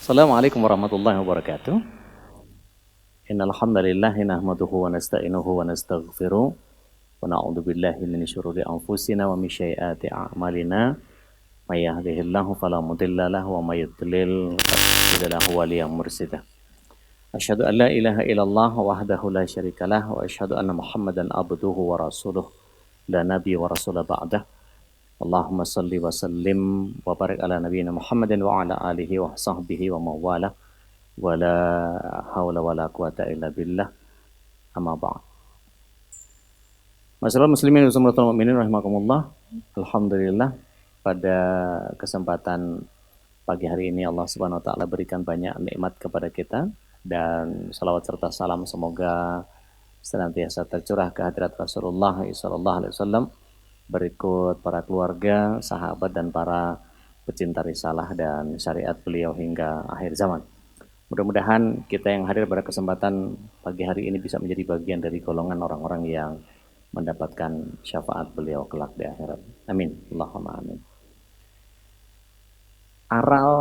Assalamualaikum warahmatullahi wabarakatuh. Innal hamdalillah nahmaduhu wa nasta'inuhu wa nastaghfiruh wa na'udzu billahi min syururi anfusina wa min sayyiati a'malina. May yahdihillahu fala mudilla lahu wa may yudlil fala hadiya lahu waliyyan mursyida. Asyhadu an la ilaha illallah wahdahu la syarikalah wa asyhadu anna Muhammadan abduhu wa rasuluh la nabiyya wa rasula ba'dah. Allahumma salli wa sallim wa barik ala nabiyyina Muhammadin wa ala alihi wa sahbihi wa mawala wa la hawla wa la quwata illa billah amma ba'd. Masyaallah muslimin wa muslimatul mu'minin rahimakumullah. Alhamdulillah pada kesempatan pagi hari ini Allah Subhanahu wa taala berikan banyak nikmat kepada kita dan salawat serta salam semoga senantiasa tercurah ke hadirat Rasulullah sallallahu alaihi wasallam, berikut para keluarga, sahabat, dan para pecinta risalah dan syariat beliau hingga akhir zaman. Mudah-mudahan kita yang hadir pada kesempatan pagi hari ini bisa menjadi bagian dari golongan orang-orang yang mendapatkan syafaat beliau kelak di akhirat. Amin. Allahumma amin. Aral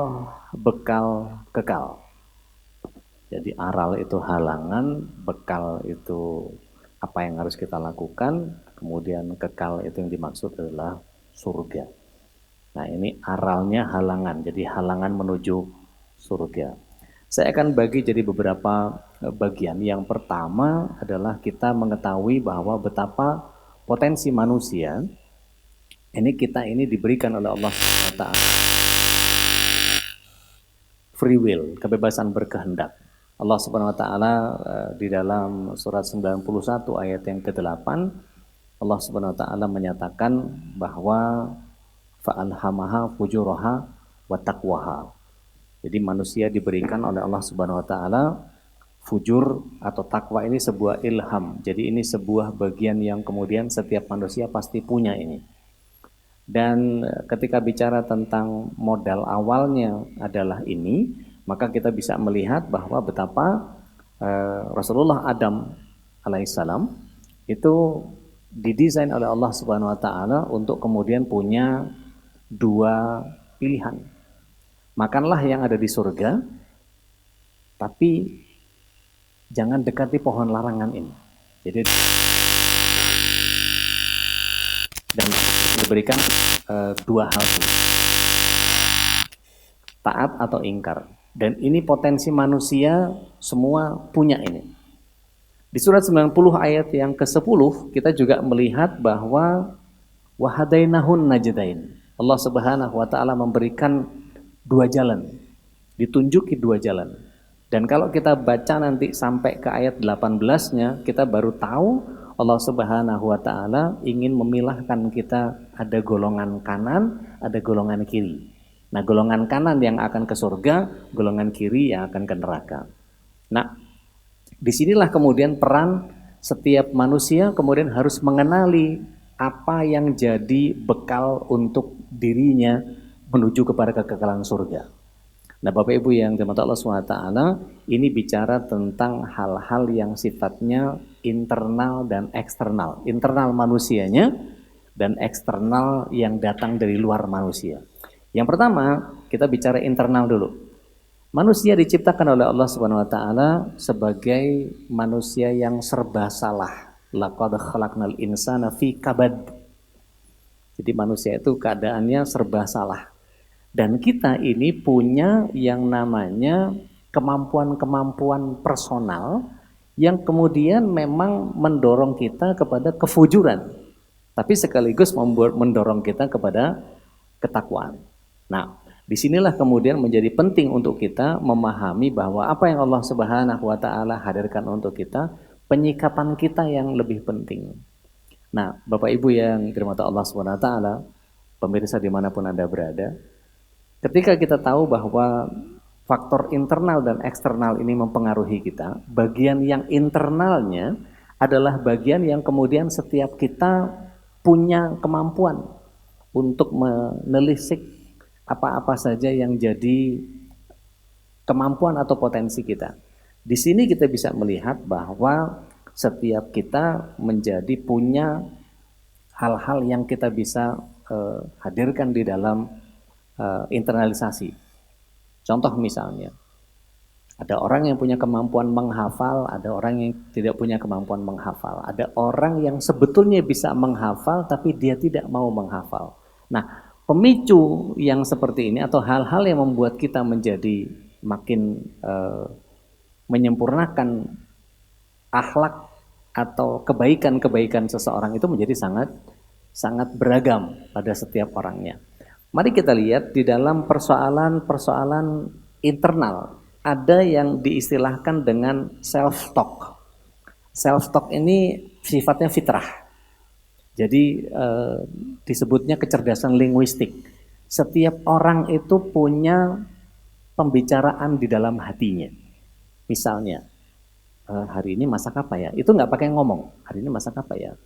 bekal kekal. Jadi aral itu halangan, bekal itu apa yang harus kita lakukan, kemudian kekal itu yang dimaksud adalah surga. Nah ini aralnya halangan, jadi halangan menuju surga. Saya akan bagi jadi beberapa bagian. Yang pertama adalah kita mengetahui bahwa betapa potensi manusia kita ini diberikan oleh Allah SWT free will, kebebasan berkehendak. Allah Subhanahu wa taala di dalam surat 91 ayat yang ke-8 Allah Subhanahu wa taala menyatakan bahwa fa'alhamaha fujuraha wa taqwaha. Jadi manusia diberikan oleh Allah Subhanahu wa taala fujur atau takwa ini sebuah ilham. Jadi ini sebuah bagian yang kemudian setiap manusia pasti punya ini. Dan ketika bicara tentang modal awalnya adalah ini, maka kita bisa melihat bahwa betapa Rasulullah Adam alaihissalam itu didesain oleh Allah Subhanahu wa taala untuk kemudian punya dua pilihan. Makanlah yang ada di surga, tapi jangan dekati pohon larangan ini. Jadi dan diberikan dua hal, taat atau ingkar. Dan ini potensi manusia semua punya ini. Di surat 90 ayat yang ke-10 kita juga melihat bahwa wahadainahun najdain. Allah Subhanahu wa taala memberikan dua jalan, ditunjuki dua jalan. Dan kalau kita baca nanti sampai ke ayat 18-nya, kita baru tahu Allah Subhanahu wa taala ingin memilahkan kita, ada golongan kanan, ada golongan kiri. Nah, golongan kanan yang akan ke surga, golongan kiri yang akan ke neraka. Nah, disinilah kemudian peran setiap manusia kemudian harus mengenali apa yang jadi bekal untuk dirinya menuju kepada kekekalan surga. Nah, Bapak Ibu yang dirahmati Allah SWT, ini bicara tentang hal-hal yang sifatnya internal dan eksternal. Internal manusianya dan eksternal yang datang dari luar manusia. Yang pertama, kita bicara internal dulu. Manusia diciptakan oleh Allah Subhanahu wa taala sebagai manusia yang serba salah. Laqad khalaqnal insana fi kabad. Jadi manusia itu keadaannya serba salah. Dan kita ini punya yang namanya kemampuan-kemampuan personal yang kemudian memang mendorong kita kepada kefujuran, tapi sekaligus mendorong kita kepada ketakwaan. Nah, disinilah kemudian menjadi penting untuk kita memahami bahwa apa yang Allah Subhanahu wa taala hadirkan untuk kita, penyikapan kita yang lebih penting. Nah, Bapak Ibu yang dirahmati Allah Subhanahu wa taala, pemirsa dimanapun Anda berada, ketika kita tahu bahwa faktor internal dan eksternal ini mempengaruhi kita, bagian yang internalnya adalah bagian yang kemudian setiap kita punya kemampuan untuk menelisik apa-apa saja yang jadi kemampuan atau potensi kita. Di sini kita bisa melihat bahwa setiap kita menjadi punya hal-hal yang kita bisa hadirkan di dalam internalisasi. Contoh misalnya, ada orang yang punya kemampuan menghafal, ada orang yang tidak punya kemampuan menghafal. Ada orang yang sebetulnya bisa menghafal tapi dia tidak mau menghafal. Nah, pemicu yang seperti ini atau hal-hal yang membuat kita menjadi makin menyempurnakan akhlak atau kebaikan-kebaikan seseorang itu menjadi sangat sangat beragam pada setiap orangnya. Mari kita lihat di dalam persoalan-persoalan internal, ada yang diistilahkan dengan self-talk. Self-talk ini sifatnya fitrah. Jadi disebutnya kecerdasan linguistik. Setiap orang itu punya pembicaraan di dalam hatinya. Misalnya, hari ini masak apa ya? Itu nggak pakai ngomong. Hari ini masak apa ya?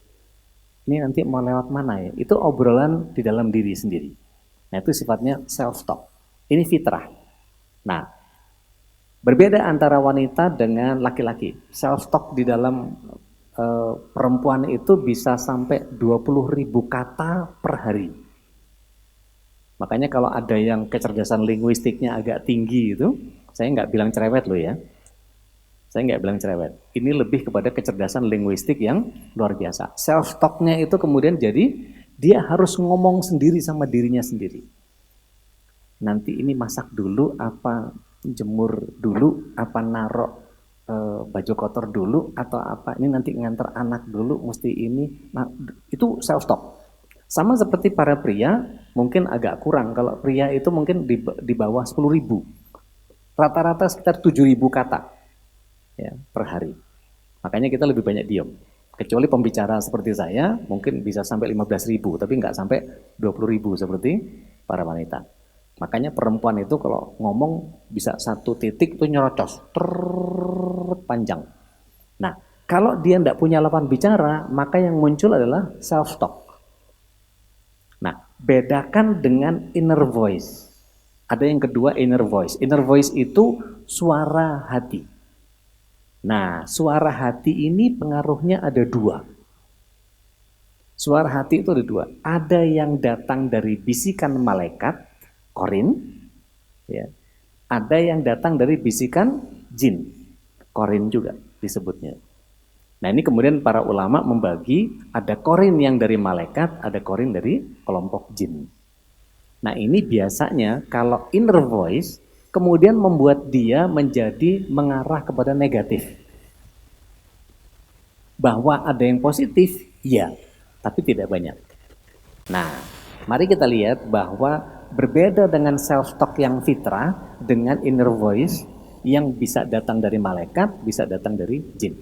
Ini nanti mau lewat mana ya? Itu obrolan di dalam diri sendiri. Nah, itu sifatnya self-talk. Ini fitrah. Nah, berbeda antara wanita dengan laki-laki. Self-talk di dalam perempuan itu bisa sampai 20.000 kata per hari. Makanya kalau ada yang kecerdasan linguistiknya agak tinggi itu, saya nggak bilang cerewet loh ya. Saya nggak bilang cerewet. Ini lebih kepada kecerdasan linguistik yang luar biasa. Self-talk-nya itu kemudian jadi dia harus ngomong sendiri sama dirinya sendiri. Nanti ini masak dulu, apa jemur dulu, apa narok baju kotor dulu, atau apa ini nanti nganter anak dulu, mesti ini. Nah, itu self-talk. Sama seperti para pria, mungkin agak kurang. Kalau pria itu mungkin di bawah 10.000. Rata-rata sekitar 7.000 kata ya, per hari. Makanya kita lebih banyak diam. Kecuali pembicara seperti saya, mungkin bisa sampai 15.000, tapi nggak sampai 20.000 seperti para wanita. Makanya perempuan itu kalau ngomong bisa satu titik itu nyerocos, panjang. Nah, kalau dia tidak punya lawan bicara, maka yang muncul adalah self-talk. Nah, bedakan dengan inner voice. Ada yang kedua inner voice. Inner voice itu suara hati. Nah, suara hati ini pengaruhnya ada dua. Suara hati itu ada dua. Ada yang datang dari bisikan malaikat, Qorin, ya. Ada yang datang dari bisikan jin, Qorin juga disebutnya. Nah, ini kemudian para ulama membagi, ada Qorin yang dari malaikat, ada Qorin dari kelompok jin. Nah, ini biasanya kalau inner voice kemudian membuat dia menjadi mengarah kepada negatif. Bahwa ada yang positif, ya, tapi tidak banyak. Nah, mari kita lihat bahwa berbeda dengan self-talk yang fitrah dengan inner voice yang bisa datang dari malaikat, bisa datang dari jin.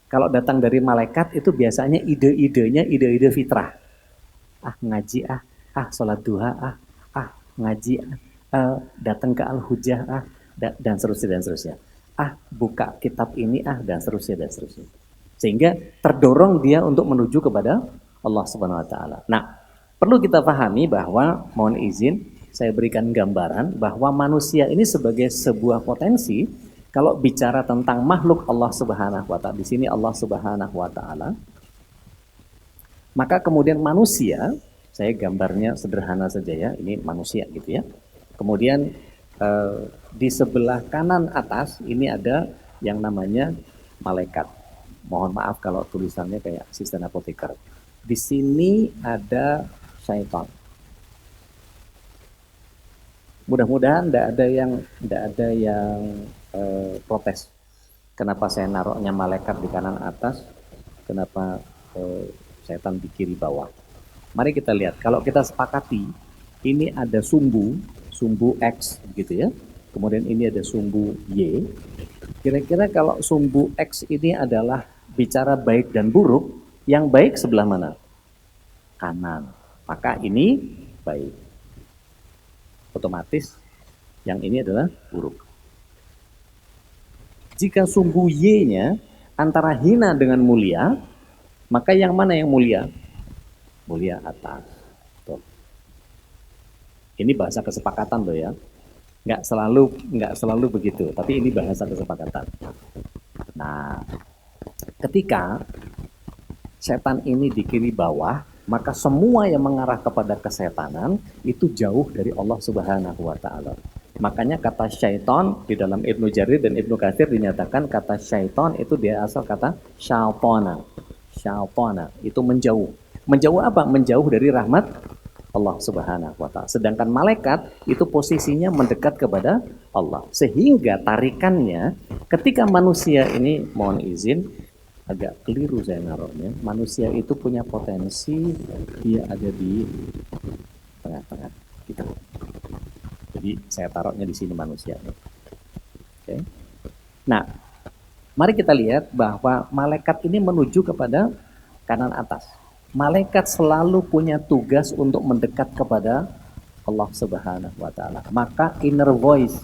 Kalau datang dari malaikat itu biasanya ide-idenya ide-ide fitrah. Ngaji sholat duha ngaji datang ke Al-Hujjah dan seterusnya. Buka kitab ini dan seterusnya. Sehingga terdorong dia untuk menuju kepada Allah Subhanahu wa taala. Nah, perlu kita pahami bahwa, mohon izin, saya berikan gambaran bahwa manusia ini sebagai sebuah potensi, kalau bicara tentang makhluk Allah Subhanahu wa taala, di sini Allah Subhanahu wa taala, maka kemudian manusia, saya gambarnya sederhana saja ya, ini manusia gitu ya. Kemudian di sebelah kanan atas ini ada yang namanya malaikat. Mohon maaf kalau tulisannya kayak asisten apoteker. Di sini ada syaitan. Mudah-mudahan tidak ada yang protes. Kenapa saya naruhnya malaikat di kanan atas? Kenapa syaitan di kiri bawah? Mari kita lihat. Kalau kita sepakati, ini ada sumbu X, gitu ya. Kemudian ini ada sumbu Y. Kira-kira kalau sumbu X ini adalah bicara baik dan buruk, yang baik sebelah mana? Kanan. Maka ini baik. Otomatis yang ini adalah buruk. Jika sumbu Y-nya antara hina dengan mulia, maka yang mana yang mulia? Mulia atas. Tuh. Ini bahasa kesepakatan loh ya. Nggak selalu begitu, tapi ini bahasa kesepakatan. Nah, ketika setan ini di kiri bawah, maka semua yang mengarah kepada kesetanan itu jauh dari Allah Subhanahu wa taala. Makanya kata syaiton di dalam Ibnu Jarir dan Ibnu Katsir dinyatakan kata syaiton itu dia asal kata syaitona. Syaitona itu menjauh. Menjauh apa? Menjauh dari rahmat Allah Subhanahu wa taala. Sedangkan malaikat itu posisinya mendekat kepada Allah. Sehingga tarikannya ketika manusia ini, mohon izin agak keliru saya naruhnya. Manusia itu punya potensi dia ada di tengah-tengah gitu. Jadi saya taruhnya di sini manusia. Oke. Nah, mari kita lihat bahwa malaikat ini menuju kepada kanan atas. Malaikat selalu punya tugas untuk mendekat kepada Allah Subhanahu wa taala. Maka inner voice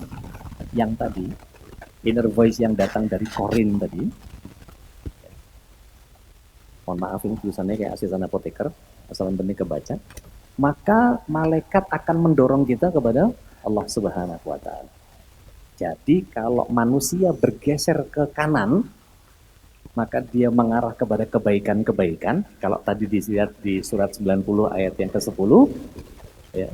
yang tadi, inner voice yang datang dari Korin tadi. Mohon maaf ini tulisannya kayak asisten apoteker, asal benih kebaca. Maka malaikat akan mendorong kita kepada Allah Subhanahu wa taala. Jadi kalau manusia bergeser ke kanan, maka dia mengarah kepada kebaikan-kebaikan. Kalau tadi dilihat di surat 90 ayat yang ke-10, ya.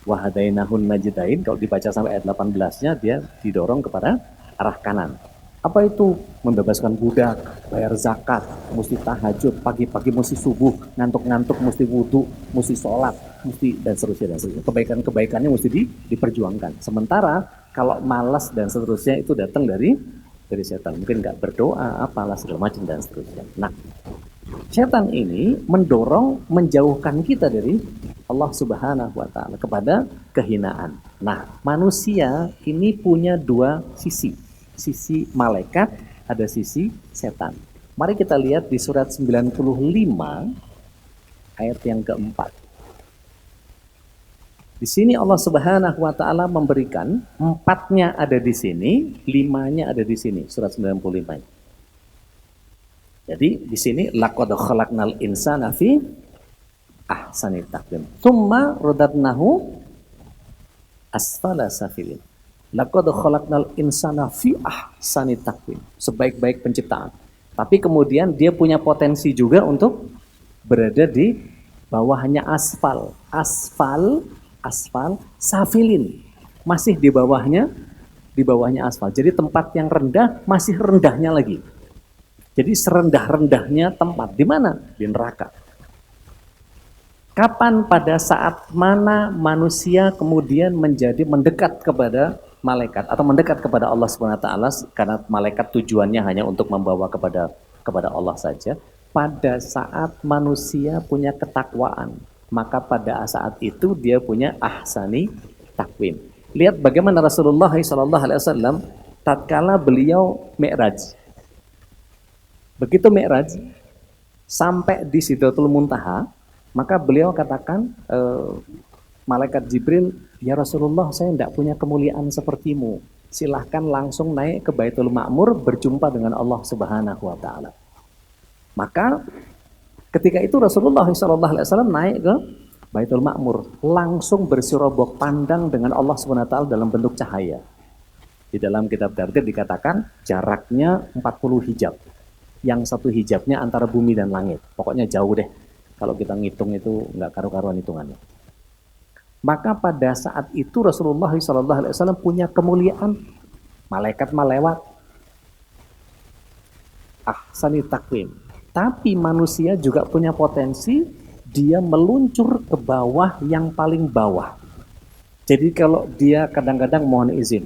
Wa hadainahun najdain, kalau dibaca sampai ayat 18-nya dia didorong kepada arah kanan. Apa itu? Membebaskan budak, bayar zakat, mesti tahajud, pagi-pagi mesti subuh, ngantuk-ngantuk mesti wudhu, mesti sholat, mesti dan seterusnya dan seterusnya. Kebaikan-kebaikannya mesti diperjuangkan. Sementara kalau malas dan seterusnya itu datang dari setan. Mungkin nggak berdoa, apalah segala macam dan seterusnya. Nah, setan ini mendorong, menjauhkan kita dari Allah Subhanahu wa taala kepada kehinaan. Nah, manusia ini punya dua sisi. Sisi malaikat, ada sisi setan. Mari kita lihat di surat 95 ayat yang keempat. Di sini Allah Subhanahu wa taala memberikan 4-nya ada di sini, 5-nya ada di sini, surat 95. Jadi di sini laqad khalaqnal insana fi ahsani taqwim. Tsumma radadnahu asfala safilin. Laqad khalaqnal insana fi ahsani taqwim. Sebaik-baik penciptaan. Tapi kemudian dia punya potensi juga untuk berada di bawahnya asfal. Asfal safilin. Masih di bawahnya asfal. Jadi tempat yang rendah masih rendahnya lagi. Jadi serendah-rendahnya tempat di mana? Di neraka. Kapan, pada saat mana manusia kemudian menjadi mendekat kepada malaikat atau mendekat kepada Allah Subhanahu wa taala, karena malaikat tujuannya hanya untuk membawa kepada Allah saja. Pada saat manusia punya ketakwaan, maka pada saat itu dia punya ahsani takwim. Lihat bagaimana Rasulullah SAW tatkala beliau Mi'raj. Begitu Mi'raj sampai di Sidratul Muntaha, maka beliau katakan, malaikat Jibril, ya Rasulullah, saya tidak punya kemuliaan sepertimu. Silahkan langsung naik ke Baitul Ma'mur, berjumpa dengan Allah Subhanahu wa taala. Maka ketika itu Rasulullah SAW naik ke Baitul Ma'mur, langsung bersirobok pandang dengan Allah Subhanahu wa taala dalam bentuk cahaya. Di dalam kitab Dardir dikatakan jaraknya 40 hijab. Yang satu hijabnya antara bumi dan langit. Pokoknya jauh deh. Kalau kita ngitung itu nggak karu-karuan hitungannya. Maka pada saat itu Rasulullah SAW punya kemuliaan. Malaikat melewat. Ahsani takwim. Tapi manusia juga punya potensi, dia meluncur ke bawah yang paling bawah. Jadi kalau dia kadang-kadang, mohon izin,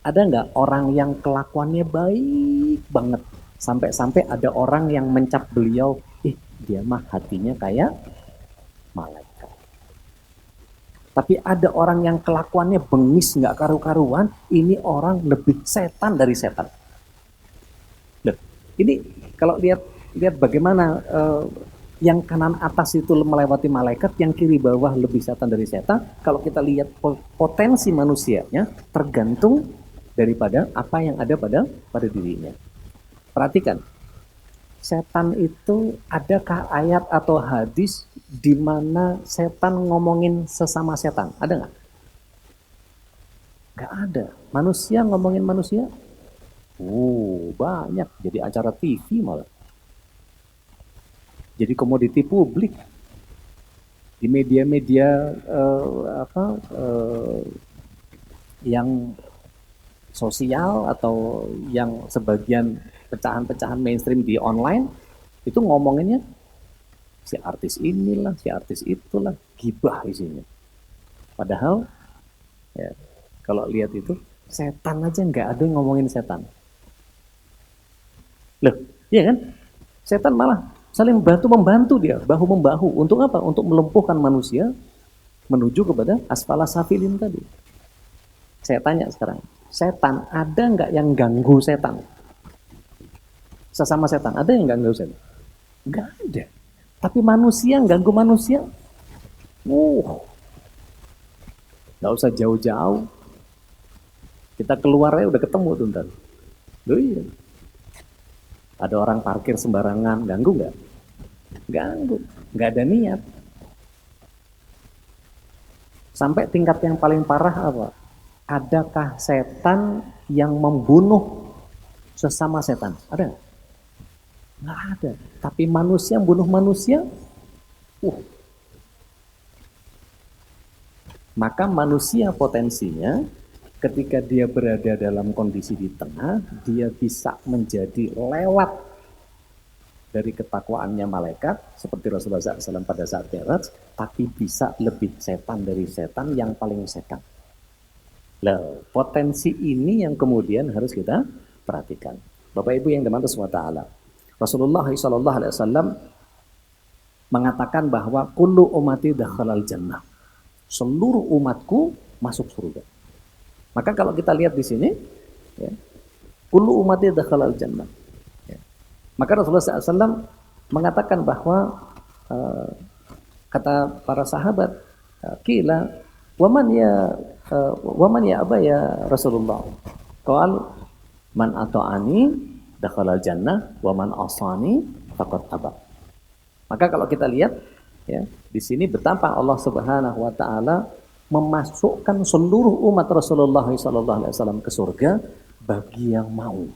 ada nggak orang yang kelakuannya baik banget, sampai-sampai ada orang yang mencap beliau, dia mah hatinya kayak malaikat. Tapi ada orang yang kelakuannya bengis, nggak karu-karuan, ini orang lebih setan dari setan. Loh, ini kalau lihat bagaimana yang kanan atas itu melewati malaikat, yang kiri bawah lebih setan dari setan. Kalau kita lihat potensi manusianya tergantung daripada apa yang ada pada dirinya. Perhatikan, setan itu adakah ayat atau hadis di mana setan ngomongin sesama setan? Ada nggak? Nggak ada. Manusia ngomongin manusia? Banyak. Jadi acara TV malah. Jadi komoditi publik di media-media yang sosial atau yang sebagian pecahan-pecahan mainstream di online itu ngomonginnya si artis inilah, si artis itulah, gibah isinya. Padahal ya, kalau lihat itu setan aja nggak ada yang ngomongin setan. Loh, iya kan? Setan malah saling bantu membantu dia, bahu membahu. Untuk apa? Untuk melumpuhkan manusia menuju kepada asfala safilin tadi. Saya tanya sekarang, setan ada nggak yang ganggu setan? Sesama setan ada yang ganggu setan? Nggak ada. Tapi manusia ganggu manusia, nggak usah jauh-jauh. Kita keluarnya udah ketemu tuh ntar. Loh iya. Ada orang parkir sembarangan, ganggu nggak? Ganggu, nggak ada niat. Sampai tingkat yang paling parah apa? Adakah setan yang membunuh sesama setan? Ada nggak? Nggak ada. Tapi manusia bunuh manusia, maka manusia potensinya ketika dia berada dalam kondisi di tengah, dia bisa menjadi lewat dari ketakwaannya malaikat, seperti Rasulullah SAW pada saat Mi'raj, tapi bisa lebih setan dari setan yang paling setan. Nah, potensi ini yang kemudian harus kita perhatikan. Bapak Ibu yang dirahmati Allah, Rasulullah SAW mengatakan bahwa kullu ummati dakhalal jannah. Seluruh umatku masuk surga. Maka kalau kita lihat di sini, ya, kullu ummati dakhalal jannah. Ya. Maka Rasulullah SAW mengatakan bahwa kata para sahabat, kila waman ya aba ya Rasulullah. Qal man ata'ani dakhalal jannah wa man asani faqad aba. Maka kalau kita lihat ya, di sini betapa Allah Subhanahu wa taala memasukkan seluruh umat Rasulullah SAW ke surga bagi yang mau.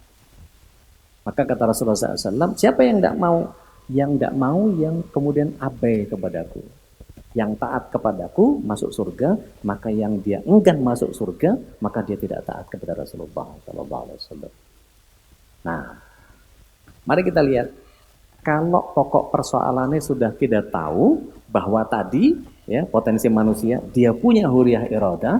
Maka kata Rasulullah SAW, siapa yang tidak mau? Yang tidak mau, yang kemudian abai kepadaku. Yang taat kepadaku masuk surga, maka yang dia enggan masuk surga, maka dia tidak taat kepada Rasulullah SAW. Nah, mari kita lihat. Kalau pokok persoalannya sudah kita tahu bahwa tadi ya potensi manusia dia punya huriyah iradah,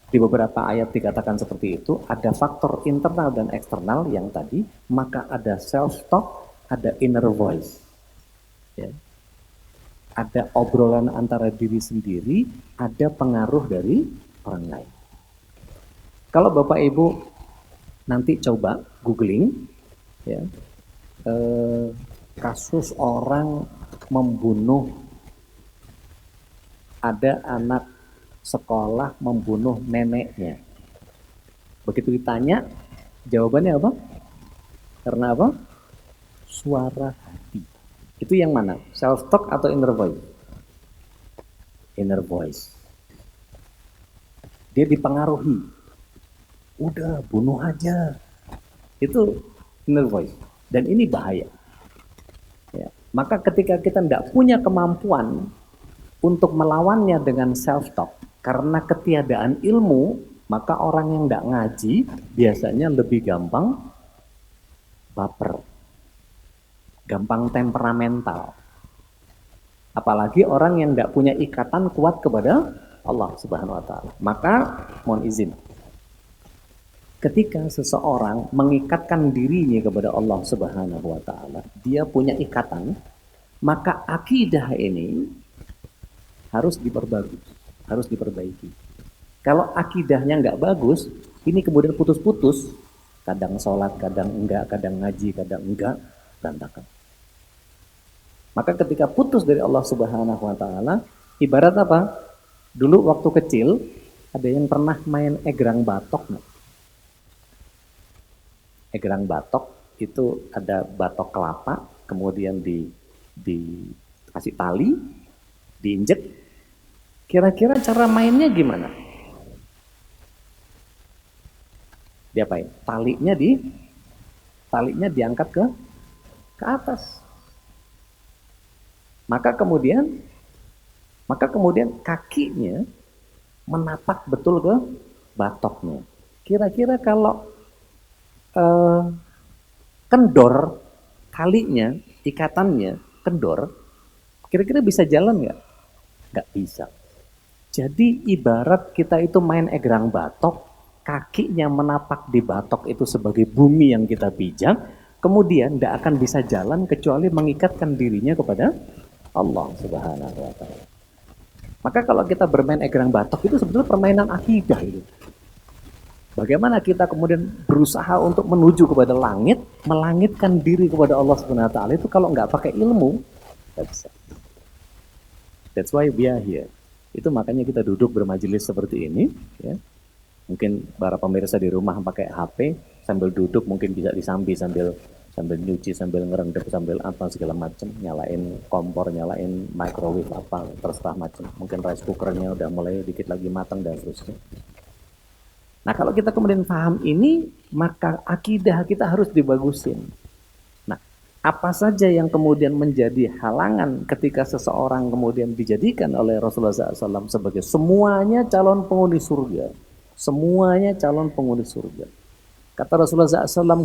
di beberapa ayat dikatakan seperti itu, ada faktor internal dan eksternal yang tadi, maka ada self talk, ada inner voice. Ya. Ada obrolan antara diri sendiri, ada pengaruh dari orang lain. Kalau Bapak Ibu nanti coba googling ya, kasus orang membunuh, ada anak sekolah membunuh neneknya. Begitu ditanya, jawabannya apa? Karena apa? Suara hati. Itu yang mana? Self talk atau inner voice? Inner voice. Dia dipengaruhi. Udah, bunuh aja. Itu inner voice. Dan ini bahaya. Ya. Maka ketika kita tidak punya kemampuan untuk melawannya dengan self-talk, karena ketiadaan ilmu, maka orang yang tidak ngaji biasanya lebih gampang baper, gampang temperamental. Apalagi orang yang tidak punya ikatan kuat kepada Allah Subhanahu wa Ta'ala. Maka mohon izin, ketika seseorang mengikatkan dirinya kepada Allah Subhanahu wa Ta'ala, dia punya ikatan, maka akidah ini harus diperbaiki. Kalau akidahnya nggak bagus, ini kemudian putus-putus, kadang sholat, kadang enggak, kadang ngaji, kadang enggak, berantakan. Maka ketika putus dari Allah Subhanahu wa Ta'ala, ibarat apa? Dulu waktu kecil, ada yang pernah main egrang batok nggak? Egrang batok itu ada batok kelapa, kemudian dikasih tali, diinjek. Kira-kira cara mainnya gimana? Diapain? Talinya diangkat ke atas. Maka kemudian kakinya menapak betul ke batoknya. Kira-kira kalau kendor kalinya, ikatannya kendor, kira-kira bisa jalan nggak? Nggak bisa. Jadi ibarat kita itu main egrang batok, kakinya menapak di batok itu sebagai bumi yang kita pijak, kemudian tidak akan bisa jalan kecuali mengikatkan dirinya kepada Allah Subhanahu wa Ta'ala. Maka kalau kita bermain egrang batok itu sebetulnya permainan akidah itu. Bagaimana kita kemudian berusaha untuk menuju kepada langit, melangitkan diri kepada Allah Subhanahu wa Ta'ala itu kalau nggak pakai ilmu, nggak bisa. That's why we are here. Itu makanya kita duduk bermajelis seperti ini, ya. Mungkin para pemirsa di rumah pakai HP sambil duduk, mungkin bisa disambi sambil nyuci, sambil ngerendam, sambil apa segala macam, nyalain kompor, nyalain microwave apa, terserah macam. Mungkin rice cookernya udah mulai dikit lagi matang dan seterusnya. Nah, kalau kita kemudian paham ini, maka akidah kita harus dibagusin. Nah, apa saja yang kemudian menjadi halangan ketika seseorang kemudian dijadikan oleh Rasulullah SAW sebagai semuanya calon penghuni surga. Semuanya calon penghuni surga. Kata Rasulullah SAW,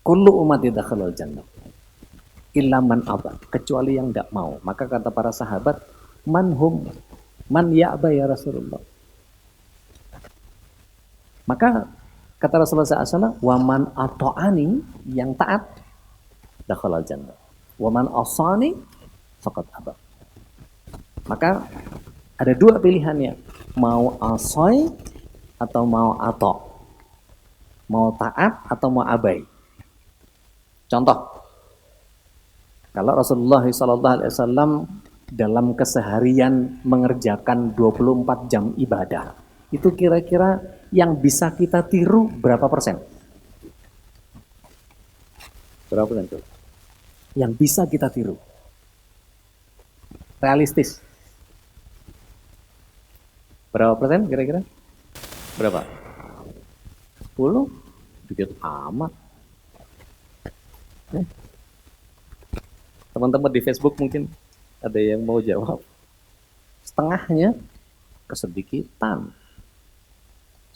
kullu umati dakhalal jannah illa man aba, kecuali yang tidak mau. Maka kata para sahabat, man ya'ba ya Rasulullah. Maka kata Rasulullah SAW, waman ato'ani, yang taat, dakhalal jannah. Waman asani, faqad aba. Maka ada dua pilihannya, mau asai atau mau ato', mau taat atau mau abai. Contoh, kalau Rasulullah SAW dalam keseharian mengerjakan 24 jam ibadah, itu kira-kira yang bisa kita tiru berapa persen? Berapa persen tuh? Yang bisa kita tiru. Realistis. Berapa persen kira-kira? Berapa? 10? Dikit amat. Teman-teman di Facebook mungkin ada yang mau jawab. Setengahnya kesedikitan.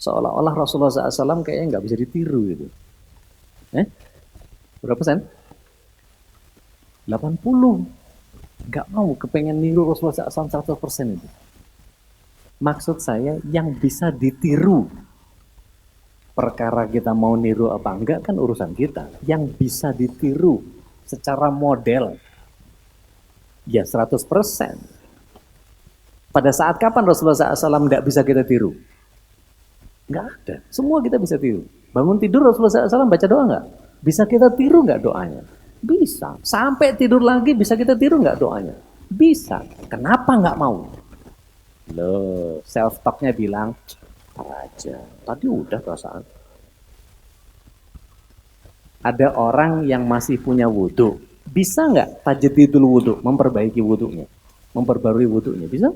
Seolah-olah Rasulullah SAW kayaknya nggak bisa ditiru gitu. Berapa persen? 80. Nggak mau, kepengen niru Rasulullah SAW 100% itu. Maksud saya yang bisa ditiru. Perkara kita mau niru apa enggak kan urusan kita. Yang bisa ditiru secara model, ya 100%. Pada saat kapan Rasulullah SAW nggak bisa kita tiru? Nggak ada. Semua kita bisa tiru. Bangun tidur Rasulullah SAW baca doa nggak? Bisa kita tiru nggak doanya? Bisa. Sampai tidur lagi bisa kita tiru nggak doanya? Bisa. Kenapa nggak mau? Loh, self-talknya bilang, aja. Tadi udah perasaan. Ada orang yang masih punya wudhu. Bisa nggak tajdidul wudhu? Memperbaiki wudhunya. Memperbarui wudhunya. Bisa?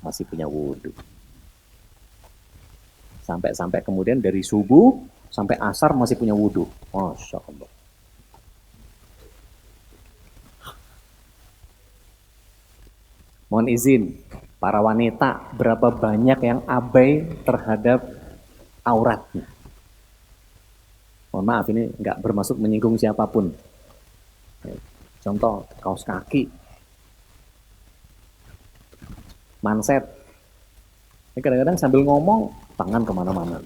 Masih punya wudhu. Sampai kemudian dari subuh sampai asar masih punya wudhu. Masya Allah. Mohon izin, para wanita berapa banyak yang abai terhadap auratnya. Mohon maaf, ini nggak bermaksud menyinggung siapapun. Contoh, kaos kaki, manset. Ini kadang-kadang sambil ngomong, tangan kemana-mana.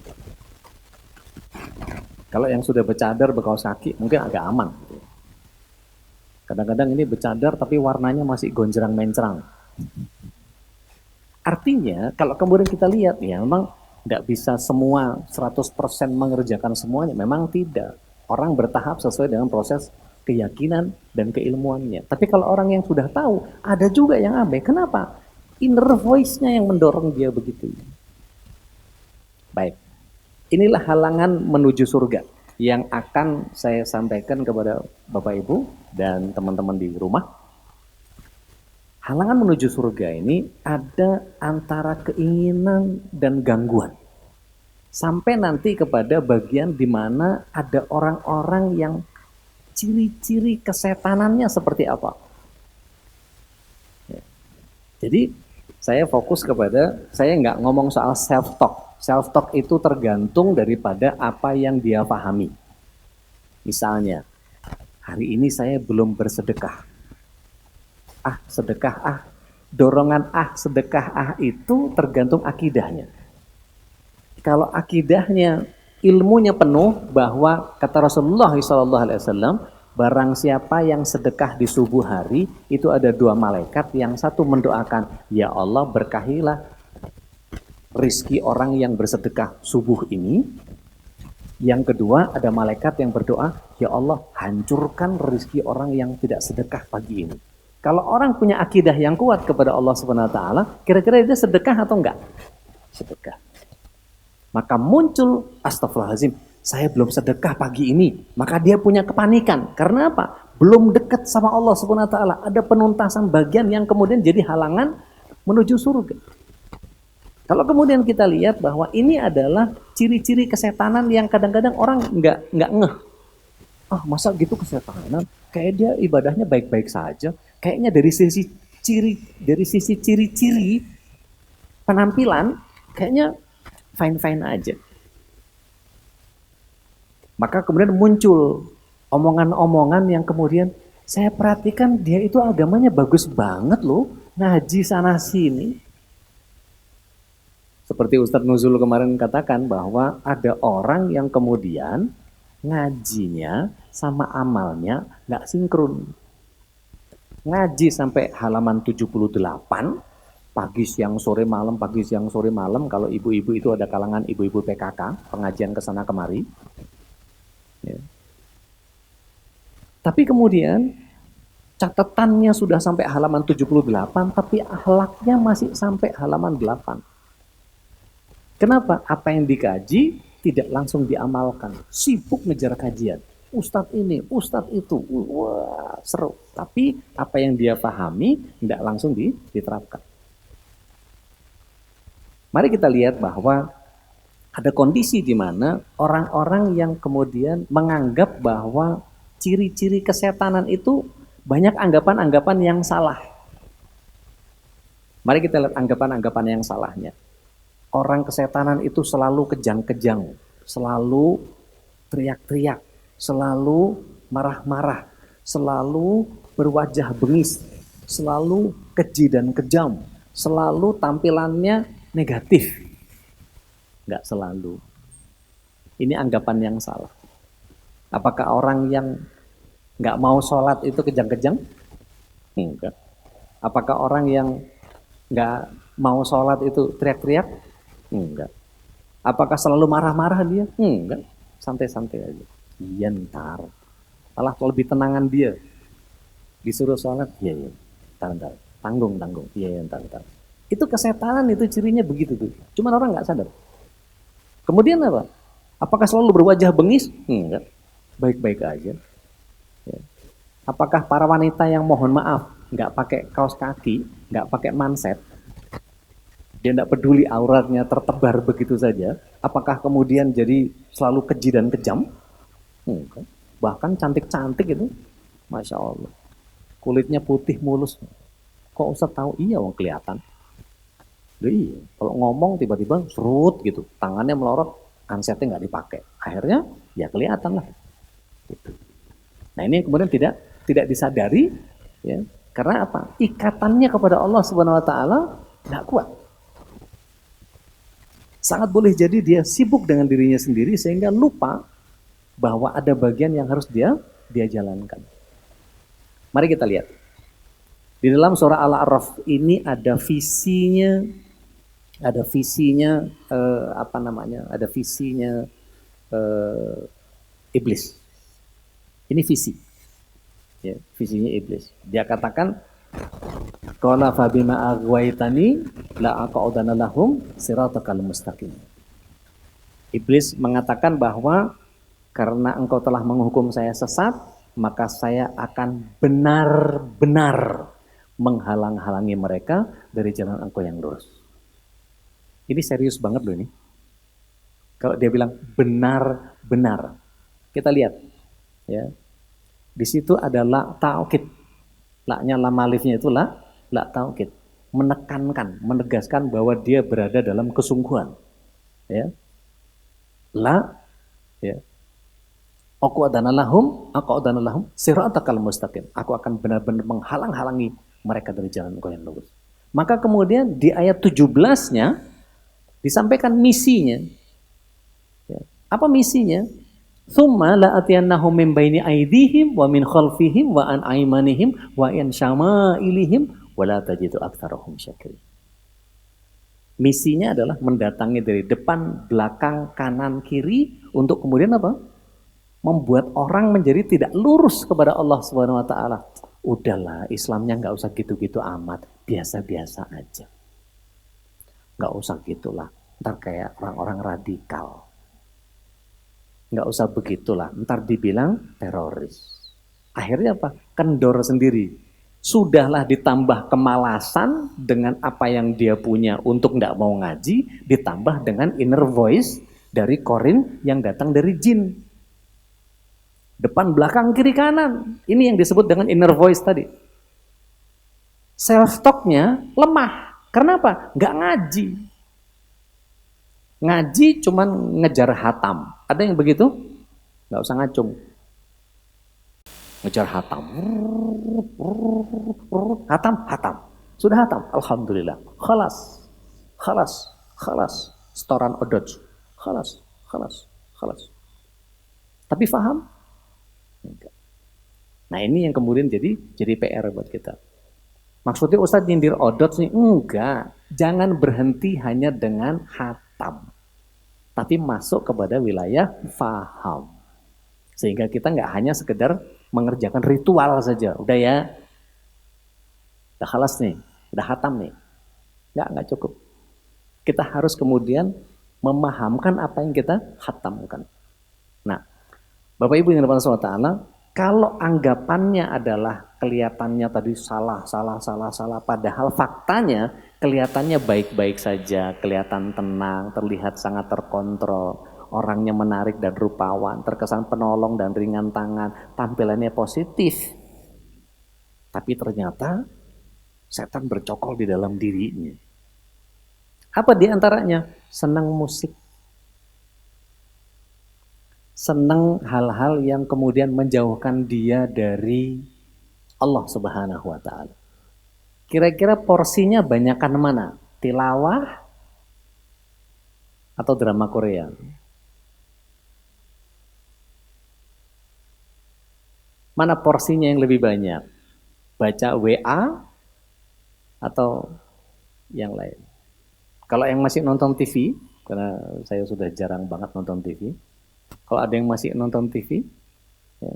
Kalau yang sudah bercadar, berkaos kaki, mungkin agak aman. Kadang-kadang ini bercadar tapi warnanya masih gonjrang-mencrang. Artinya, kalau kemudian kita lihat, ya memang tidak bisa semua 100% mengerjakan semuanya. Memang tidak. Orang bertahap sesuai dengan proses keyakinan dan keilmuannya. Tapi kalau orang yang sudah tahu, ada juga yang abai. Kenapa? Inner voice-nya yang mendorong dia begitu. Baik. Inilah halangan menuju surga yang akan saya sampaikan kepada Bapak Ibu dan teman-teman di rumah. Halangan menuju surga ini ada antara keinginan dan gangguan. Sampai nanti kepada bagian di mana ada orang-orang yang ciri-ciri kesetanannya seperti apa. Jadi Saya fokus kepada, saya nggak ngomong soal self-talk. Self-talk itu tergantung daripada apa yang dia pahami. Misalnya, hari ini saya belum bersedekah. Sedekah, dorongan sedekah itu tergantung akidahnya. Kalau akidahnya, ilmunya penuh bahwa kata Rasulullah SAW, barang siapa yang sedekah di subuh hari, itu ada 2 malaikat, yang satu mendoakan, ya Allah berkahilah rizki orang yang bersedekah subuh ini. Yang kedua, ada malaikat yang berdoa, ya Allah hancurkan rizki orang yang tidak sedekah pagi ini. Kalau orang punya akidah yang kuat kepada Allah Subhanahu Wa Taala, kira-kira dia sedekah atau enggak? Sedekah. Maka muncul, astagfirullahaladzim, saya belum sedekah pagi ini. Maka dia punya kepanikan. Karena apa? Belum dekat sama Allah Subhanahu Wa Taala. Ada penuntasan bagian yang kemudian jadi halangan menuju surga. Kalau kemudian kita lihat bahwa ini adalah ciri-ciri kesetanan yang kadang-kadang orang nggak ngeh. Masa gitu kesetanan? Kayak dia ibadahnya baik-baik saja. Kayaknya dari sisi ciri-ciri penampilan, kayaknya fine-fine aja. Maka kemudian muncul omongan-omongan yang kemudian saya perhatikan dia itu agamanya bagus banget loh, ngaji sana sini. Seperti Ustadz Nuzul kemarin katakan bahwa ada orang yang kemudian ngajinya sama amalnya nggak sinkron. Ngaji sampai halaman 78, pagi siang sore malam, pagi siang sore malam. Kalau ibu-ibu itu ada kalangan ibu-ibu PKK, pengajian kesana kemari. Ya. Tapi kemudian catatannya sudah sampai halaman 78, tapi akhlaknya masih sampai halaman 8. Kenapa? Apa yang dikaji tidak langsung diamalkan. Sibuk ngejar kajian. Ustadz ini, Ustadz itu. Wah, seru. Tapi apa yang dia pahami tidak langsung diterapkan. Mari kita lihat bahwa ada kondisi di mana orang-orang yang kemudian menganggap bahwa ciri-ciri kesetanan itu banyak anggapan-anggapan yang salah. Mari kita lihat anggapan-anggapan yang salahnya. Orang kesetanan itu selalu kejang-kejang, selalu teriak-teriak, selalu marah-marah, selalu berwajah bengis, selalu keji dan kejam, selalu tampilannya negatif. Enggak selalu. Ini anggapan yang salah. Apakah orang yang enggak mau sholat itu kejang-kejang? Enggak. Apakah orang yang enggak mau sholat itu teriak-teriak? Enggak. Apakah selalu marah-marah dia? Enggak. Santai-santai aja. Iya ntar. Malah lebih tenangan dia. Disuruh sholat, iya. Ntar. Tanggung. Iya, ntar. Itu kesetanan, itu cirinya begitu tuh. Cuman orang nggak sadar. Kemudian apa? Apakah selalu berwajah bengis? Enggak. Baik-baik aja. Ya. Apakah para wanita yang mohon maaf nggak pakai kaos kaki, nggak pakai manset, dia tidak peduli auratnya tertebar begitu saja, apakah kemudian jadi selalu keji dan kejam? Enggak. Bahkan cantik-cantik itu, Masya Allah. Kulitnya putih mulus. Kok Ustaz tahu? Iya, wong kelihatan. Iya, kalau ngomong tiba-tiba serut gitu, tangannya melorot, handsetnya nggak dipakai. Akhirnya ya kelihatan lah. Gitu. Nah ini kemudian tidak disadari, ya, karena apa? Ikatannya kepada Allah Subhanahu Wa Taala nggak kuat. Sangat boleh jadi dia sibuk dengan dirinya sendiri sehingga lupa bahwa ada bagian yang harus dia jalankan. Mari kita lihat. Di dalam surah Al-A'raf ini ada visinya Ada visinya iblis. Ini visi. Ya, visinya iblis. Dia katakan, qala fa bima aghwaytani la aq'udanna lahum siratakal mustaqim. Iblis mengatakan bahwa karena engkau telah menghukum saya sesat, maka saya akan benar-benar menghalang-halangi mereka dari jalan engkau yang lurus. Ini serius banget loh ini. Kalau dia bilang benar-benar. Kita lihat ya. Di situ ada la taukid. La-nya lam alifnya itu la taukid. menekankan, menegaskan bahwa dia berada dalam kesungguhan. Ya. La ya. Aku aq'adana lahum siratakal mustaqim. Aku akan benar-benar menghalang-halangi mereka dari jalan Engkau yang lurus. Maka kemudian di ayat 17-nya disampaikan misinya. Ya. Apa misinya? Tsumma la'atiyannahum min baini aydihim wa min khalfihim wa an aymanihim wa an syama'ilihim wa la tajidu aktsarahum syakirin. Misinya adalah mendatangi dari depan, belakang, kanan, kiri untuk kemudian apa? Membuat orang menjadi tidak lurus kepada Allah Subhanahu wa taala. Udahlah, Islamnya nggak usah gitu-gitu amat, biasa-biasa aja. Nggak usah gitulah, ntar kayak orang-orang radikal. Nggak usah begitulah, ntar dibilang teroris. Akhirnya apa? Kendor sendiri. Sudahlah ditambah kemalasan dengan apa yang dia punya untuk nggak mau ngaji, ditambah dengan inner voice dari korin yang datang dari jin. Depan, belakang, kiri, kanan. Ini yang disebut dengan inner voice tadi. Self-talk-nya lemah. Kenapa? Nggak ngaji. Ngaji cuman ngejar hatam. Ada yang begitu? Nggak usah ngacung. Ngejar hatam. Hatam. Sudah hatam. Alhamdulillah. Khalas. Setoran odot. Khalas. Tapi paham? Enggak. Nah ini yang kemudian jadi PR buat kita. Maksudnya Ustadz nyindir odot sih? Enggak. Jangan berhenti hanya dengan hatam. Tapi masuk kepada wilayah faham. Sehingga kita nggak hanya sekedar mengerjakan ritual saja. Udah ya, udah khalas nih, udah hatam nih. Nggak cukup. Kita harus kemudian memahamkan apa yang kita hatamkan. Nah, Bapak Ibu yang dirahmati Allah Ta'ala, kalau anggapannya adalah kelihatannya tadi salah, padahal faktanya kelihatannya baik-baik saja, kelihatan tenang, terlihat sangat terkontrol, orangnya menarik dan rupawan, terkesan penolong dan ringan tangan, tampilannya positif. Tapi ternyata setan bercokol di dalam dirinya. Apa di antaranya? Senang musik. Senang hal-hal yang kemudian menjauhkan dia dari Allah Subhanahu wa ta'ala. Kira-kira porsinya banyakan mana? Tilawah atau drama Korea? Mana porsinya yang lebih banyak? Baca WA atau yang lain? Kalau yang masih nonton TV, karena saya sudah jarang banget nonton TV, kalau ada yang masih nonton TV, ya,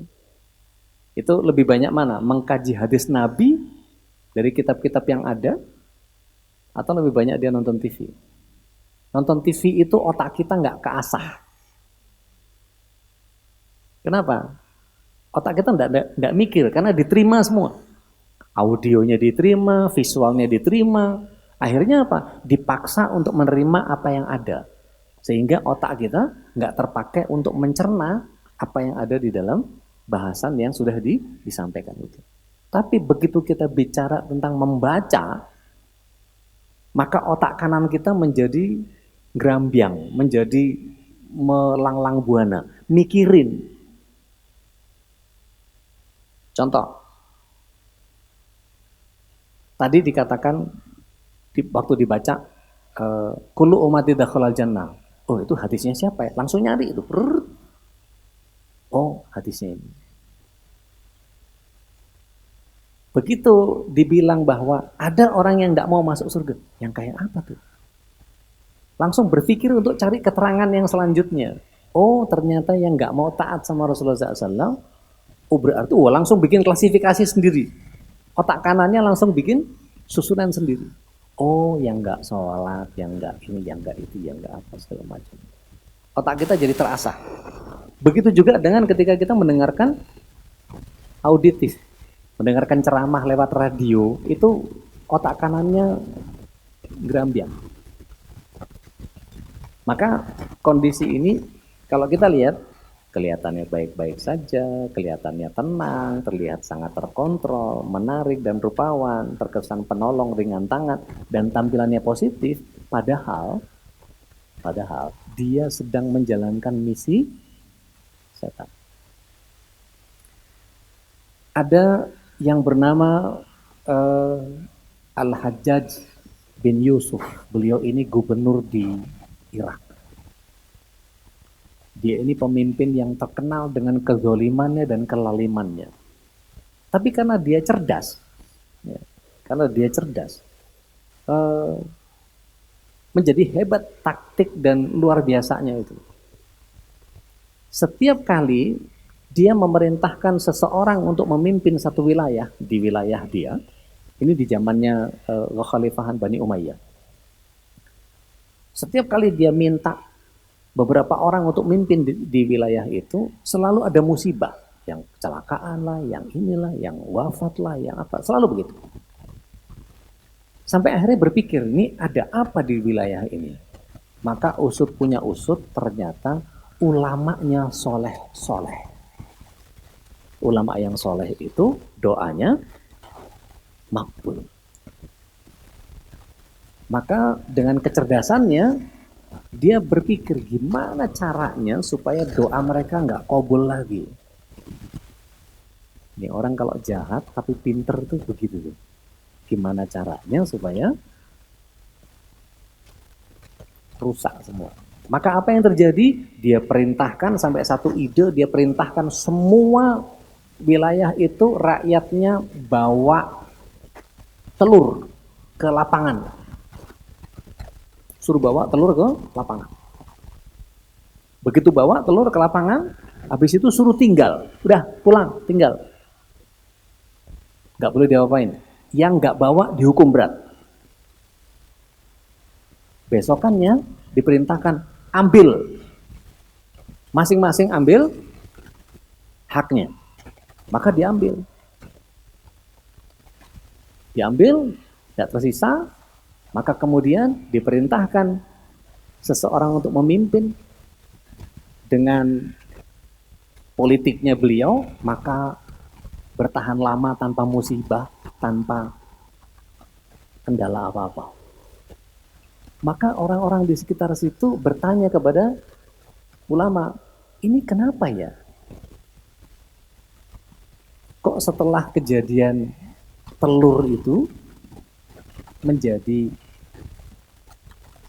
itu lebih banyak mana? Mengkaji hadis Nabi dari kitab-kitab yang ada, atau lebih banyak dia nonton TV? Nonton TV itu otak kita nggak keasah. Kenapa? Otak kita nggak mikir, karena diterima semua. Audionya diterima, visualnya diterima. Akhirnya apa? Dipaksa untuk menerima apa yang ada. Sehingga otak kita nggak terpakai untuk mencerna apa yang ada di dalam bahasan yang sudah disampaikan itu. Tapi begitu kita bicara tentang membaca, maka otak kanan kita menjadi gerambiang, menjadi melanglang buana, mikirin. Contoh, tadi dikatakan waktu dibaca, kullu ummati dakhalal jannah. Oh, itu hadisnya siapa ya? Langsung nyari itu. Oh, hadisnya ini. Begitu dibilang bahwa ada orang yang tidak mau masuk surga. Yang kayak apa tuh? Langsung berpikir untuk cari keterangan yang selanjutnya. Oh, ternyata yang nggak mau taat sama Rasulullah SAW, oh berarti langsung bikin klasifikasi sendiri. Otak kanannya langsung bikin susunan sendiri. Oh, yang nggak sholat, yang nggak ini, yang nggak itu, yang nggak apa segala macam. Otak kita jadi terasah. Begitu juga dengan ketika kita mendengarkan auditif, mendengarkan ceramah lewat radio, itu otak kanannya gerambiang. Maka kondisi ini kalau kita lihat Kelihatannya baik-baik saja, kelihatannya tenang, terlihat sangat terkontrol, menarik dan rupawan, terkesan penolong ringan tangan, dan tampilannya positif, padahal dia sedang menjalankan misi setan. Ada yang bernama Al-Hajjaj bin Yusuf. Beliau ini gubernur di Irak. Dia ini pemimpin yang terkenal dengan kezolimannya dan kelalimannya. Tapi karena dia cerdas, ya, menjadi hebat taktik dan luar biasanya itu. Setiap kali dia memerintahkan seseorang untuk memimpin satu wilayah di wilayah dia, ini di zamannya Kekhalifahan Bani Umayyah. Setiap kali dia minta beberapa orang untuk mimpin di wilayah itu, selalu ada musibah, yang kecelakaan lah, yang inilah, yang wafat lah, yang apa, selalu begitu. Sampai akhirnya berpikir, ini ada apa di wilayah ini? Maka usut punya usut, ternyata ulamanya soleh-soleh. Ulama yang soleh itu doanya makbul. Maka dengan kecerdasannya, dia berpikir gimana caranya supaya doa mereka nggak kabul lagi. Ini orang kalau jahat tapi pinter tuh begitu tuh. Gimana caranya supaya rusak semua. Maka apa yang terjadi? Dia perintahkan sampai satu ide, dia perintahkan semua wilayah itu rakyatnya bawa telur ke lapangan. Suruh bawa telur ke lapangan. Begitu bawa telur ke lapangan, habis itu suruh tinggal. Udah, pulang, tinggal. Gak boleh diapain. Yang gak bawa dihukum berat. Besokannya diperintahkan, ambil. Masing-masing ambil haknya. Maka diambil. Diambil, tidak tersisa. Maka kemudian diperintahkan seseorang untuk memimpin dengan politiknya beliau, maka bertahan lama tanpa musibah, tanpa kendala apa-apa. Maka orang-orang di sekitar situ bertanya kepada ulama, ini kenapa ya? Kok setelah kejadian telur itu menjadi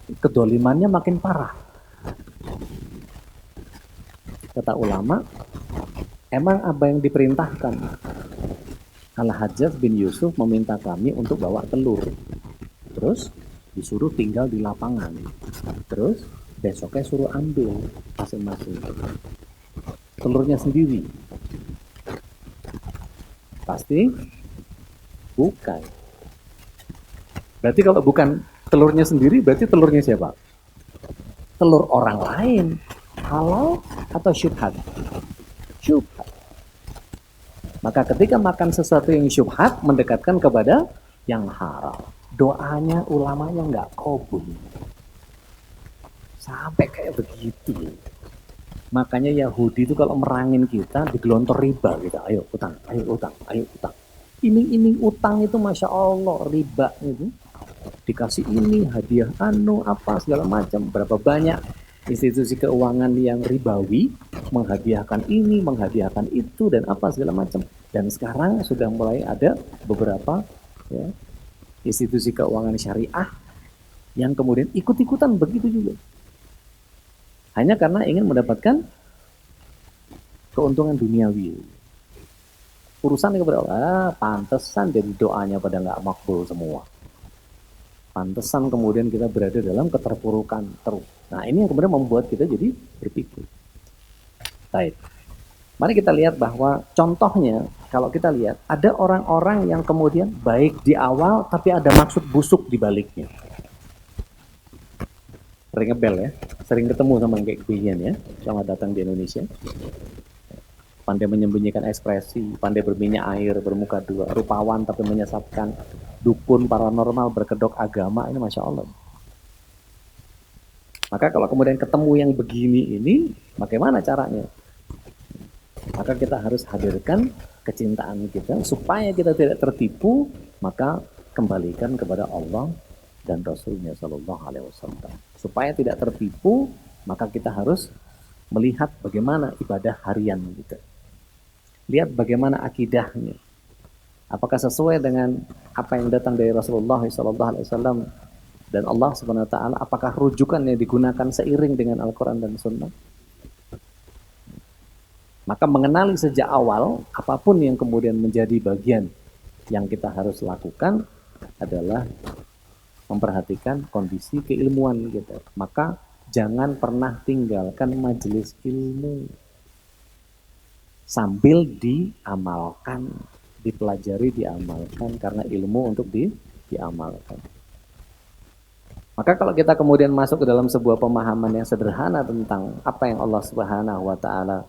kedolimannya makin parah? Kata ulama, emang apa yang diperintahkan? Al-Hajjaj bin Yusuf meminta kami untuk bawa telur. Terus disuruh tinggal di lapangan. Terus besoknya suruh ambil masing-masing telurnya sendiri. Pasti bukan. Berarti kalau bukan telurnya sendiri, berarti telurnya siapa? Telur orang lain. Halal atau syubhat? Syubhat. Maka ketika makan sesuatu yang syubhat, mendekatkan kepada yang haram. Doanya ulamanya nggak kabul. Sampai kayak begitu. Makanya Yahudi itu kalau merangin kita, digelontor riba kita. Ayo utang, ayo utang, ayo utang. Iming-iming utang itu Masya Allah, riba itu. Dikasih ini, hadiah apa, segala macam. Berapa banyak institusi keuangan yang ribawi, menghadiahkan ini, menghadiahkan itu, dan apa, segala macam. Dan sekarang sudah mulai ada beberapa ya, institusi keuangan syariah yang kemudian ikut-ikutan begitu juga. Hanya karena ingin mendapatkan keuntungan duniawi. Urusan kepada Allah, pantesan jadi doanya pada nggak makbul semua. Pantesan kemudian kita berada dalam keterpurukan terus. Nah ini yang kemudian membuat kita jadi berpikir. Baik. Mari kita lihat bahwa contohnya, kalau kita lihat, ada orang-orang yang kemudian baik di awal, tapi ada maksud busuk di baliknya. Sering ngebel ya, sering ketemu sama kayak beginian ya, selamat datang di Indonesia. Pandai menyembunyikan ekspresi, pandai berminyak air, bermuka dua, rupawan tapi menyesatkan, dukun, paranormal, berkedok agama, ini Masya Allah. Maka kalau kemudian ketemu yang begini ini, bagaimana caranya? Maka kita harus hadirkan kecintaan kita supaya kita tidak tertipu, maka kembalikan kepada Allah dan Rasulnya Shallallahu Alaihi Wasallam. Supaya tidak tertipu, maka kita harus melihat bagaimana ibadah harian kita. Lihat bagaimana akidahnya. Apakah sesuai dengan apa yang datang dari Rasulullah Shallallahu Alaihi Wasallam dan Allah Subhanahu Wa Taala? Apakah rujukannya digunakan seiring dengan Al-Quran dan Sunnah? Maka mengenali sejak awal apapun yang kemudian menjadi bagian yang kita harus lakukan adalah memperhatikan kondisi keilmuan kita. Maka jangan pernah tinggalkan majelis ilmu sambil diamalkan, dipelajari, diamalkan, karena ilmu untuk diamalkan. Maka kalau kita kemudian masuk ke dalam sebuah pemahaman yang sederhana tentang apa yang Allah Subhanahu Wa Taala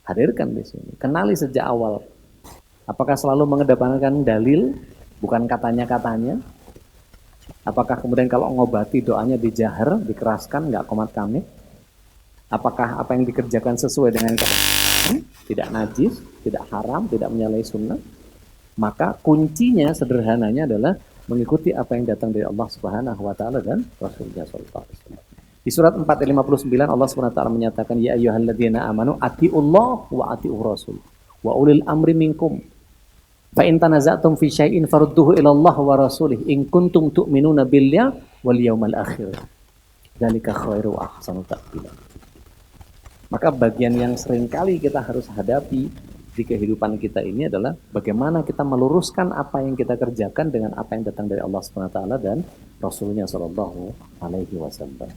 hadirkan di sini, kenali sejak awal. Apakah selalu mengedepankan dalil, bukan katanya-katanya? Apakah kemudian kalau ngobati doanya dijahar, dikeraskan, nggak komat kamit? Apakah apa yang dikerjakan sesuai dengan ketentuan, tidak najis, tidak haram, tidak menyalahi sunnah? Maka kuncinya sederhananya adalah mengikuti apa yang datang dari Allah Subhanahu Wa Taala dan Rasulnya Sallallahu Alaihi Wasallam. Di surat 4:59 Allah Subhanahu Wa Taala menyatakan, ya ayyuhalladzina amanu atiullah wa atiur rasul wa ulil amri minkum fa in tanaza'tum fi syai'in farudduhu ila Allah wa rasulih in kuntum tu'minuna billahi wal yawmal akhir. Dzalika khairu wa ahsanu ta'wila. Maka bagian yang sering kali kita harus hadapi di kehidupan kita ini adalah bagaimana kita meluruskan apa yang kita kerjakan dengan apa yang datang dari Allah Subhanahu Wa Taala dan Rasulnya Shallallahu Alaihi Wasallam.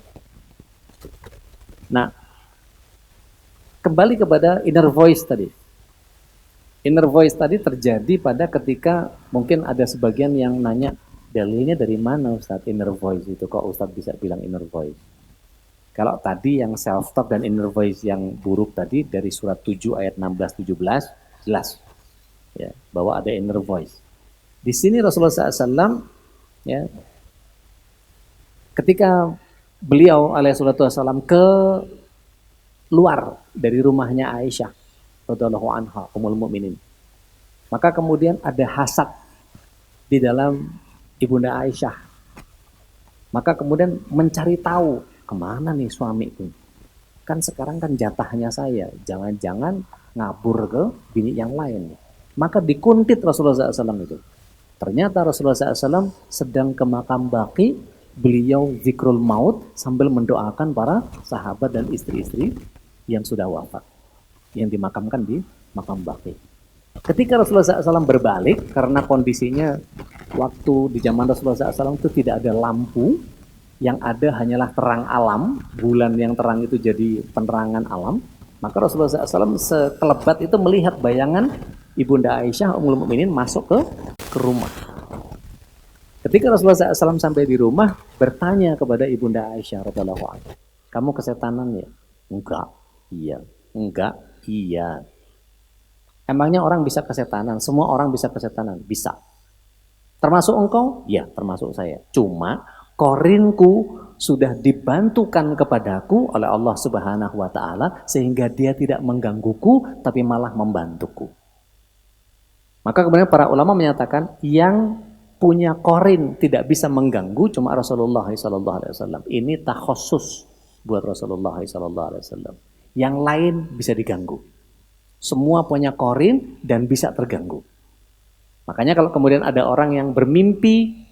Nah, kembali kepada inner voice tadi. Inner voice tadi terjadi pada ketika mungkin ada sebagian yang nanya, dalilnya dari mana Ustadz inner voice itu? Kok Ustadz bisa bilang inner voice? Kalau tadi yang self-talk dan inner voice yang buruk tadi dari surat 7 ayat 16-17 jelas ya, bahwa ada inner voice. Di sini Rasulullah SAW ya, ketika beliau alaihissalatu wassalam ke luar dari rumahnya Aisyah radhiyallahu anha ummul mukminin, maka kemudian ada hasad di dalam ibunda Aisyah. Maka kemudian mencari tahu kemana nih suamiku, kan sekarang kan jatahnya saya, jangan-jangan ngabur ke bini yang lain. Maka dikuntit Rasulullah SAW itu. Ternyata Rasulullah SAW sedang ke makam Baqi, beliau zikrul maut sambil mendoakan para sahabat dan istri-istri yang sudah wafat, yang dimakamkan di makam Baqi. Ketika Rasulullah SAW berbalik, karena kondisinya waktu di zaman Rasulullah SAW itu tidak ada lampu, yang ada hanyalah terang alam, bulan yang terang itu jadi penerangan alam, maka Rasulullah SAW sekelebat itu melihat bayangan ibunda Aisyah ummul mukminin masuk ke rumah. Ketika Rasulullah SAW sampai di rumah, bertanya kepada ibunda Aisyah radhiyallahu anha, kamu kesetanan ya? Enggak. Iya. Enggak. Iya. Emangnya orang bisa kesetanan? Semua orang bisa kesetanan? Bisa. Termasuk engkau? Ya, termasuk saya. Cuma korinku sudah dibantukan kepadaku oleh Allah Subhanahu Wa Taala sehingga dia tidak menggangguku, tapi malah membantuku. Maka kemudian para ulama menyatakan yang punya korin tidak bisa mengganggu cuma Rasulullah SAW. Ini takhusus buat Rasulullah SAW. Yang lain bisa diganggu. Semua punya korin dan bisa terganggu. Makanya kalau kemudian ada orang yang bermimpi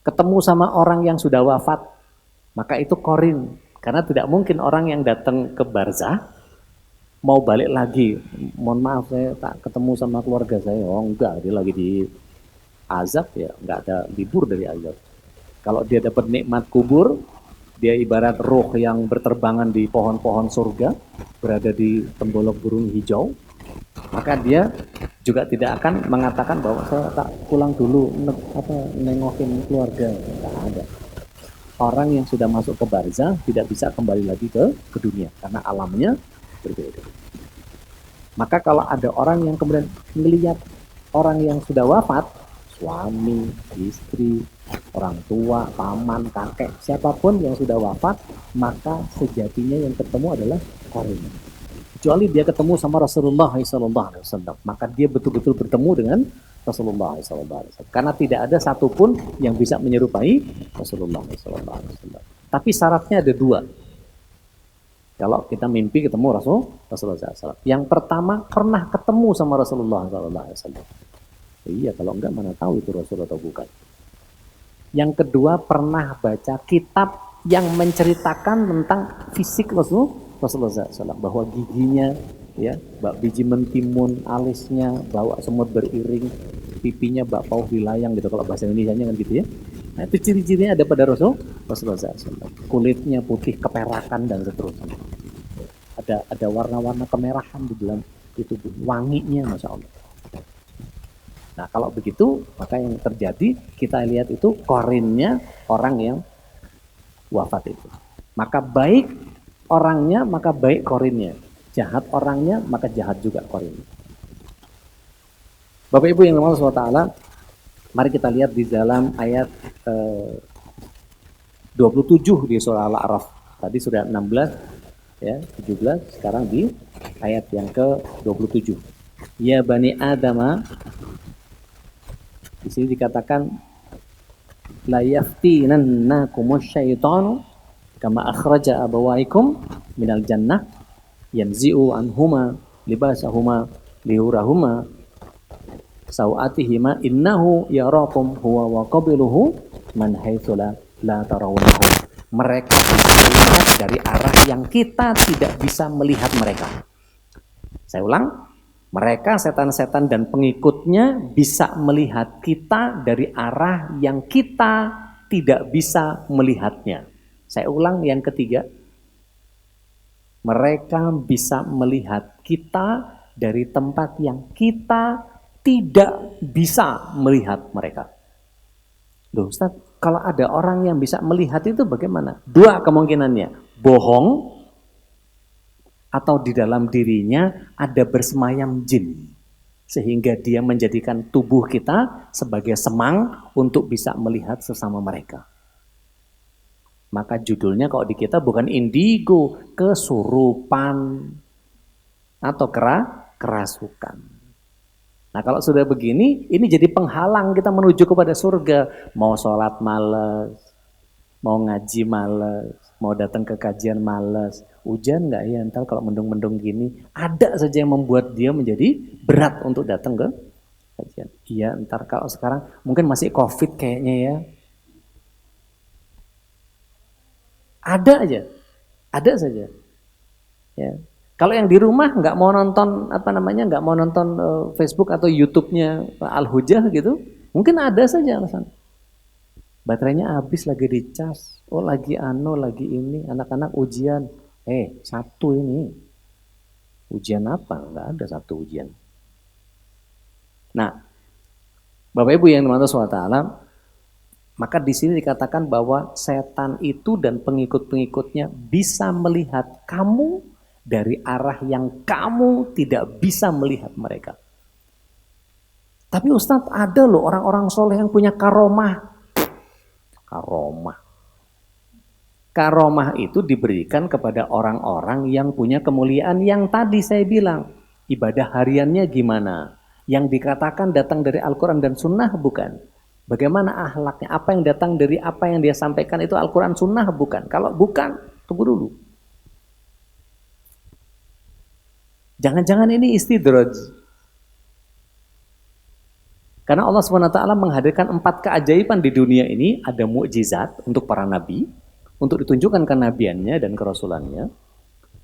ketemu sama orang yang sudah wafat, maka itu korin. Karena tidak mungkin orang yang datang ke barzah mau balik lagi. Mohon maaf saya tak ketemu sama keluarga saya. Oh enggak, dia lagi di azab ya, nggak ada libur dari azab. Kalau dia dapat nikmat kubur, dia ibarat roh yang berterbangan di pohon-pohon surga, berada di tembolok burung hijau, maka dia juga tidak akan mengatakan bahwa saya tak pulang dulu nengokin keluarga. Tidak ada. Orang yang sudah masuk ke barzah tidak bisa kembali lagi ke dunia karena alamnya berbeda. Maka kalau ada orang yang kemudian melihat orang yang sudah wafat, suami, istri, orang tua, paman, kakek, siapapun yang sudah wafat, maka sejatinya yang ketemu adalah korin. Kecuali dia ketemu sama Rasulullah SAW, maka dia betul-betul bertemu dengan Rasulullah SAW. Karena tidak ada satupun yang bisa menyerupai Rasulullah SAW. Tapi syaratnya ada dua. Kalau kita mimpi ketemu Rasulullah SAW. Yang pertama, pernah ketemu sama Rasulullah SAW. Iya, kalau enggak mana tahu itu Rasul atau bukan. Yang kedua, pernah baca kitab yang menceritakan tentang fisik Rasulullah SAW, bahwa giginya, ya, bak biji mentimun, alisnya, bawa semut beriring, pipinya bak pauh wilayang gitu kalau bahasa Indonesianya kan gitu ya. Nah itu ciri-cirinya ada pada Rasulullah SAW. Kulitnya putih keperakan dan seterusnya. Ada warna-warna kemerahan di dalam itu, wanginya Masya Allah. Nah kalau begitu maka yang terjadi kita lihat itu korinnya orang yang wafat itu. Maka baik orangnya maka baik korinnya, jahat orangnya maka jahat juga korinnya. Bapak Ibu yang dirahmati Allah Ta'ala, mari kita lihat di dalam ayat 27 di surah Al-A'raf. Tadi sudah 16, ya, 17, sekarang di ayat yang ke-27. Ya Bani Adama, di sini dikatakan la yaftinannakumus syaitanu kama akhraja abawaikum minal jannah yanzi'u anhuma libasahuma liyurahuma sawatihima innahu yarakum huwa wa qabiluhu man haitsu la tarawnahu. Mereka bisa melihat dari arah yang kita tidak bisa melihat mereka. Saya ulang, mereka setan-setan dan pengikutnya bisa melihat kita dari arah yang kita tidak bisa melihatnya. Saya ulang yang ketiga, mereka bisa melihat kita dari tempat yang kita tidak bisa melihat mereka. Loh Ustaz, kalau ada orang yang bisa melihat itu bagaimana? Dua kemungkinannya, bohong atau di dalam dirinya ada bersemayam jin. Sehingga dia menjadikan tubuh kita sebagai semang untuk bisa melihat sesama mereka. Maka judulnya kalau di kita bukan indigo, kesurupan atau kerasukan. Nah kalau sudah begini, ini jadi penghalang kita menuju kepada surga. Mau sholat males, mau ngaji males, mau datang ke kajian males. Hujan nggak ya ntar kalau mendung-mendung gini? Ada saja yang membuat dia menjadi berat untuk datang ke kajian. Iya ntar kalau sekarang mungkin masih COVID kayaknya ya. Ada aja, ada saja. Ya. Kalau yang di rumah nggak mau nonton nggak mau nonton Facebook atau YouTube-nya Al-Hujah gitu, mungkin ada saja alasan. Baterainya habis lagi dicas, lagi ini, anak-anak ujian. Satu ini, ujian apa? Nggak ada satu ujian. Nah, Bapak Ibu yang dirahmati Allah SWT, maka di sini dikatakan bahwa setan itu dan pengikut-pengikutnya bisa melihat kamu dari arah yang kamu tidak bisa melihat mereka. Tapi Ustadz ada loh orang-orang soleh yang punya karomah. Karomah itu diberikan kepada orang-orang yang punya kemuliaan yang tadi saya bilang. Ibadah hariannya gimana? Yang dikatakan datang dari Al-Quran dan Sunnah bukan. Bagaimana akhlaknya? Apa yang datang dari apa yang dia sampaikan itu Al-Quran Sunnah bukan. Kalau bukan, tunggu dulu. Jangan-jangan ini istidraj. Karena Allah SWT menghadirkan 4 keajaiban di dunia ini. Ada mukjizat untuk para nabi, untuk ditunjukkan kenabiannya dan kerasulannya.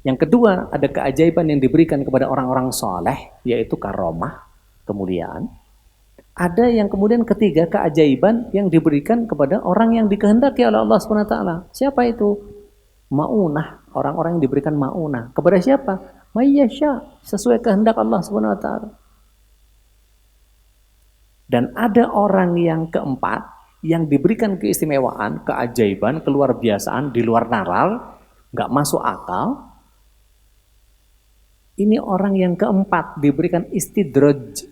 Yang kedua, ada keajaiban yang diberikan kepada orang-orang soleh, yaitu karomah, kemuliaan. Ada yang kemudian ketiga, keajaiban yang diberikan kepada orang yang dikehendaki oleh Allah SWT. Siapa itu? Ma'unah, orang-orang yang diberikan ma'unah. Kepada siapa? Mayyasya, sesuai kehendak Allah SWT. Dan ada orang yang keempat yang diberikan keistimewaan, keajaiban, keluar biasaan, di luar nalar, nggak masuk akal. Ini orang yang keempat diberikan istidraj.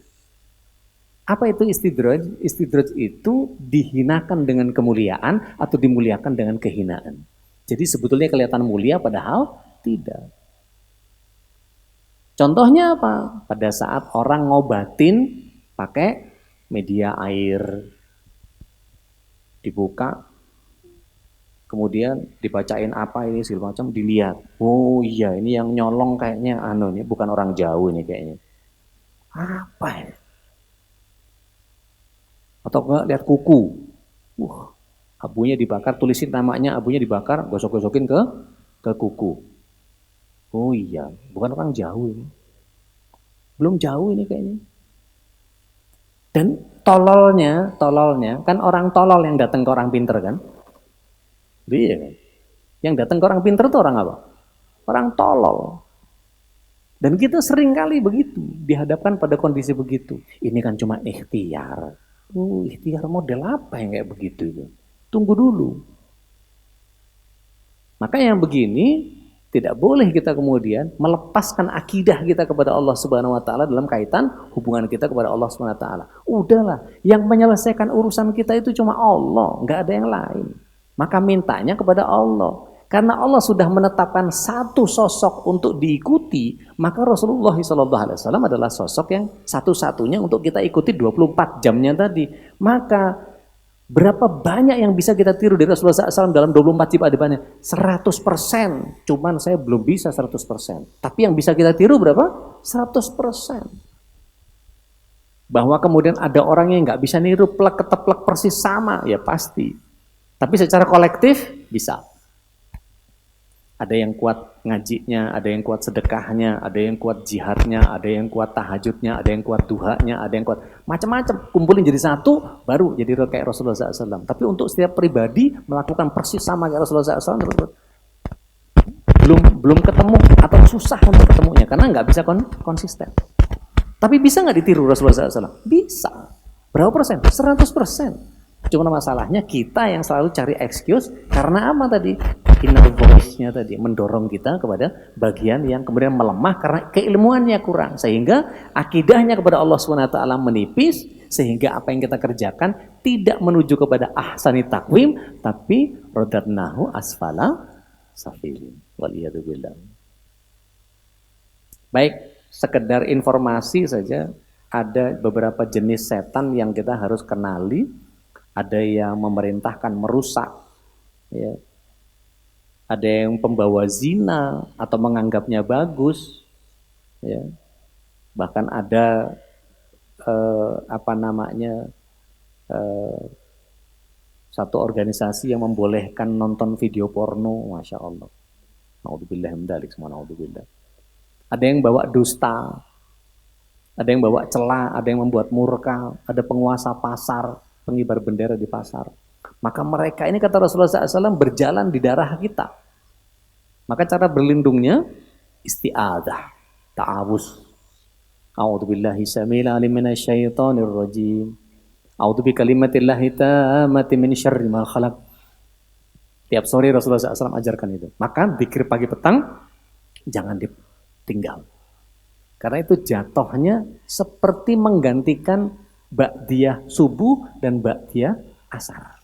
Apa itu istidraj? Istidraj itu dihinakan dengan kemuliaan atau dimuliakan dengan kehinaan. Jadi sebetulnya kelihatan mulia padahal tidak. Contohnya apa? Pada saat orang ngobatin pakai media air, dibuka, kemudian dibacain apa ini segala macam, dilihat. Oh iya, ini yang nyolong kayaknya ini bukan orang jauh ini kayaknya. Apa ini? Atau enggak lihat kuku. Abunya dibakar, tulisin namanya, abunya dibakar, gosok-gosokin ke kuku. Oh iya, bukan orang jauh ini. Belum jauh ini kayaknya. Dan tololnya, kan orang tolol yang datang ke orang pinter kan? Iya kan? Yang datang ke orang pinter itu orang apa? Orang tolol. Dan kita sering kali begitu, dihadapkan pada kondisi begitu. Ini kan cuma ikhtiar. Ikhtiar model apa yang kayak begitu? Tunggu dulu. Maka yang begini tidak boleh kita kemudian melepaskan akidah kita kepada Allah Subhanahu wa taala dalam kaitan hubungan kita kepada Allah Subhanahu wa taala. Udahlah, yang menyelesaikan urusan kita itu cuma Allah, enggak ada yang lain. Maka mintanya kepada Allah. Karena Allah sudah menetapkan satu sosok untuk diikuti, maka Rasulullah SAW adalah sosok yang satu-satunya untuk kita ikuti 24 jamnya tadi. Maka berapa banyak yang bisa kita tiru dari Rasulullah SAW dalam 24 jam adabnya? 100%. Cuman saya belum bisa 100%. Tapi yang bisa kita tiru berapa? 100%. Bahwa kemudian ada orang yang nggak bisa niru plek keteplek persis sama, ya pasti. Tapi secara kolektif bisa. Ada yang kuat ngajinya, ada yang kuat sedekahnya, ada yang kuat jihadnya, ada yang kuat tahajudnya, ada yang kuat duhanya, ada yang kuat macam-macam. Kumpulin jadi satu, baru jadi kayak Rasulullah SAW. Tapi untuk setiap pribadi melakukan persis sama kayak Rasulullah SAW, belum ketemu atau susah untuk ketemunya karena nggak bisa konsisten. Tapi bisa nggak ditiru Rasulullah SAW? Bisa. Berapa persen? 100%. Cuma masalahnya kita yang selalu cari excuse karena apa tadi? Inner voice-nya tadi mendorong kita kepada bagian yang kemudian melemah karena keilmuannya kurang sehingga akidahnya kepada Allah SWT menipis sehingga apa yang kita kerjakan tidak menuju kepada ahsani taqwim tapi radadnahu asfala safilin. Waliyadzubillah. Baik, sekedar informasi saja ada beberapa jenis setan yang kita harus kenali. Ada yang memerintahkan merusak, ya. Ada yang pembawa zina atau menganggapnya bagus, ya. Bahkan ada satu organisasi yang membolehkan nonton video porno, masya Allah. Naudzubillah min dzalik, semua naudzubillah. Ada yang bawa dusta, ada yang bawa celah, ada yang membuat murka, ada penguasa pasar, pengibar bendera di pasar. Maka mereka ini kata Rasulullah SAW berjalan di darah kita. Maka cara berlindungnya isti'adah, ta'awuz. A'udzubillahi samil alim minasyaitonir rajim. A'udzu bikalimatillahi tammati min syarri ma khalaq. Tiap sore Rasulullah SAW ajarkan itu. Maka zikir pagi petang jangan ditinggal. Karena itu jatuhnya seperti menggantikan ba'diyah subuh dan ba'diyah asar.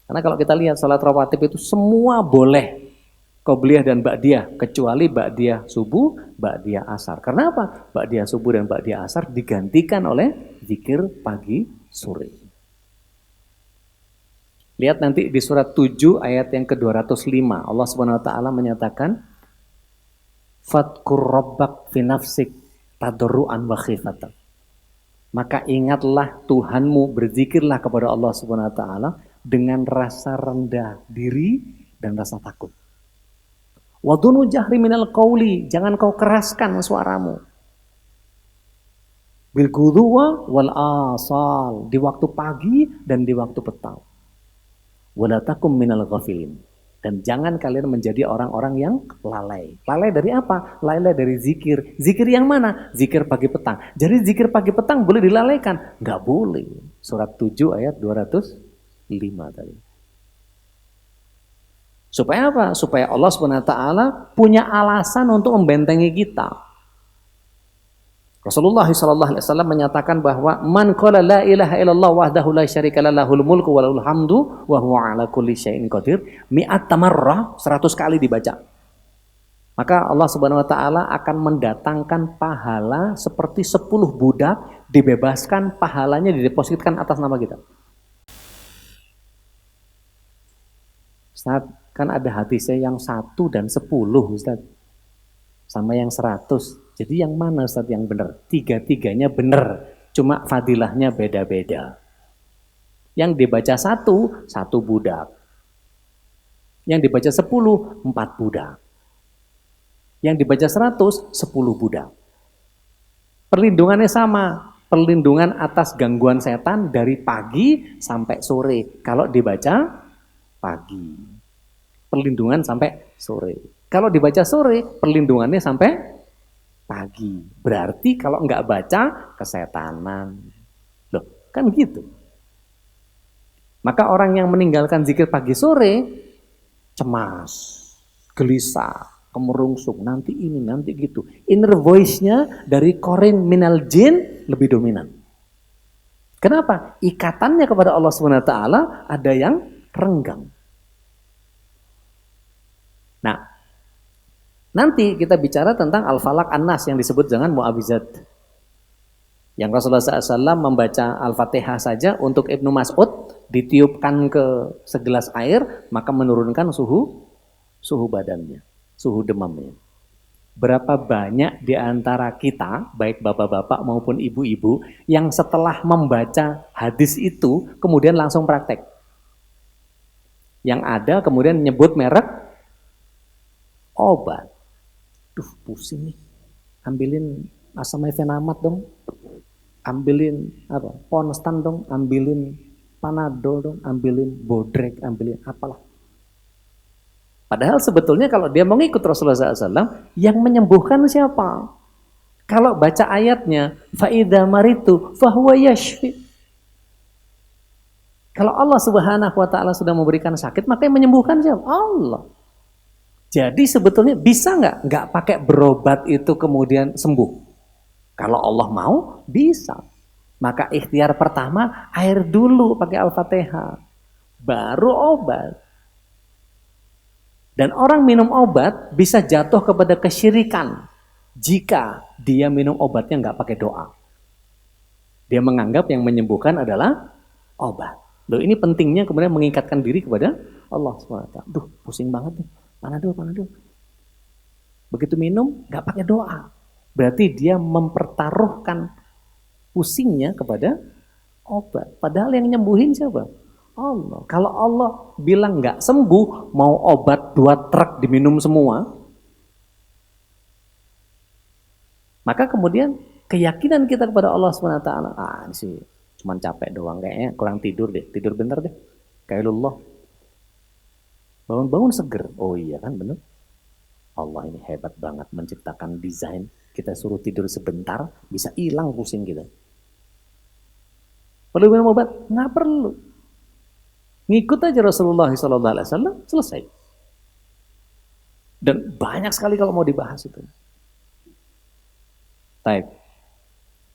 Karena kalau kita lihat salat rawatib itu semua boleh qobliyah dan ba'diyah kecuali ba'diyah subuh, ba'diyah asar. Karena apa? Ba'diyah subuh dan ba'diyah asar digantikan oleh zikir pagi sore. Lihat nanti di surat 7 ayat yang ke-205 Allah Subhanahu wa taala menyatakan fadkur rabbak fi nafsik tadarruan wa khifatan. Maka ingatlah Tuhanmu, berzikirlah kepada Allah Subhanahu wa taala dengan rasa rendah diri dan rasa takut. Wa dunu jahri minal qauli, jangan kau keraskan suaramu. Bil ghudwa wal asal, di waktu pagi dan di waktu petang. Wala takum minal ghafilin. Dan jangan kalian menjadi orang-orang yang lalai. Lalai dari apa? Lalai dari zikir. Zikir yang mana? Zikir pagi petang. Jadi zikir pagi petang boleh dilalaikan? Nggak boleh. Surat 7 ayat 205 tadi. Supaya apa? Supaya Allah SWT punya alasan untuk membentengi kita. Rasulullah SAW menyatakan bahwa man qala la ilaha illallah wahdahu la syarika lahul mulku wa lahul hamdu wa huwa ala kulli syai'in qadir mi'at tamarrah 100 kali dibaca. Maka Allah Subhanahu wa taala akan mendatangkan pahala seperti 10 budak dibebaskan, pahalanya didepositkan atas nama kita. Ustaz, kan ada hadisnya yang 1 dan 10 Ustaz. Sama yang 100. Jadi yang mana Ustaz yang benar? Tiga-tiganya benar, cuma fadilahnya beda-beda. Yang dibaca 1, 1 budak. Yang dibaca 10, 4 budak. Yang dibaca 100, 10 budak. Perlindungannya sama, perlindungan atas gangguan setan dari pagi sampai sore. Kalau dibaca pagi, perlindungan sampai sore. Kalau dibaca sore, perlindungannya sampai pagi. Berarti kalau nggak baca, kesetanan. Loh, kan gitu. Maka orang yang meninggalkan zikir pagi sore, cemas, gelisah, kemerungsung, nanti ini, nanti gitu. Inner voice-nya dari korin minal jin lebih dominan. Kenapa? Ikatannya kepada Allah SWT ada yang renggang. Nah, nanti kita bicara tentang Al-Falaq An-Nas yang disebut dengan mu'awizat. Yang Rasulullah SAW membaca Al-Fatihah saja untuk Ibnu Mas'ud, ditiupkan ke segelas air, maka menurunkan suhu badannya, suhu demamnya. Berapa banyak di antara kita, baik bapak-bapak maupun ibu-ibu, yang setelah membaca hadis itu, kemudian langsung praktek. Yang ada kemudian nyebut merek obat. Duh, pusing nih. Ambilin asam mefenamat dong. Ambilin apa? Ponstan dong, ambilin Panadol dong, ambilin Bodrek, ambilin apalah. Padahal sebetulnya kalau dia mau ngikut Rasulullah SAW, yang menyembuhkan siapa? Kalau baca ayatnya, fa'idha maritu fahuwa yashfi. Kalau Allah Subhanahu wa taala sudah memberikan sakit, maka yang menyembuhkan siapa? Allah. Jadi sebetulnya bisa nggak pakai berobat itu kemudian sembuh? Kalau Allah mau, bisa. Maka ikhtiar pertama, air dulu pakai Al-Fatihah. Baru obat. Dan orang minum obat bisa jatuh kepada kesyirikan jika dia minum obatnya nggak pakai doa. Dia menganggap yang menyembuhkan adalah obat. Loh, ini pentingnya kemudian mengikatkan diri kepada Allah SWT. Duh, pusing banget nih. Panadol. Begitu minum, nggak pakai doa. Berarti dia mempertaruhkan pusingnya kepada obat. Padahal yang nyembuhin siapa? Allah. Kalau Allah bilang nggak sembuh, mau obat 2 truk diminum semua, maka kemudian keyakinan kita kepada Allah SWT, ini sih cuma capek doang, kayaknya kurang tidur deh, tidur bentar deh, kailullah, bangun-bangun seger, oh iya kan bener, Allah ini hebat banget menciptakan desain, kita suruh tidur sebentar, bisa hilang pusing kita. Perlu minum obat? Nggak perlu. Ngikut aja Rasulullah SAW, selesai. Dan banyak sekali kalau mau dibahas itu. Baik.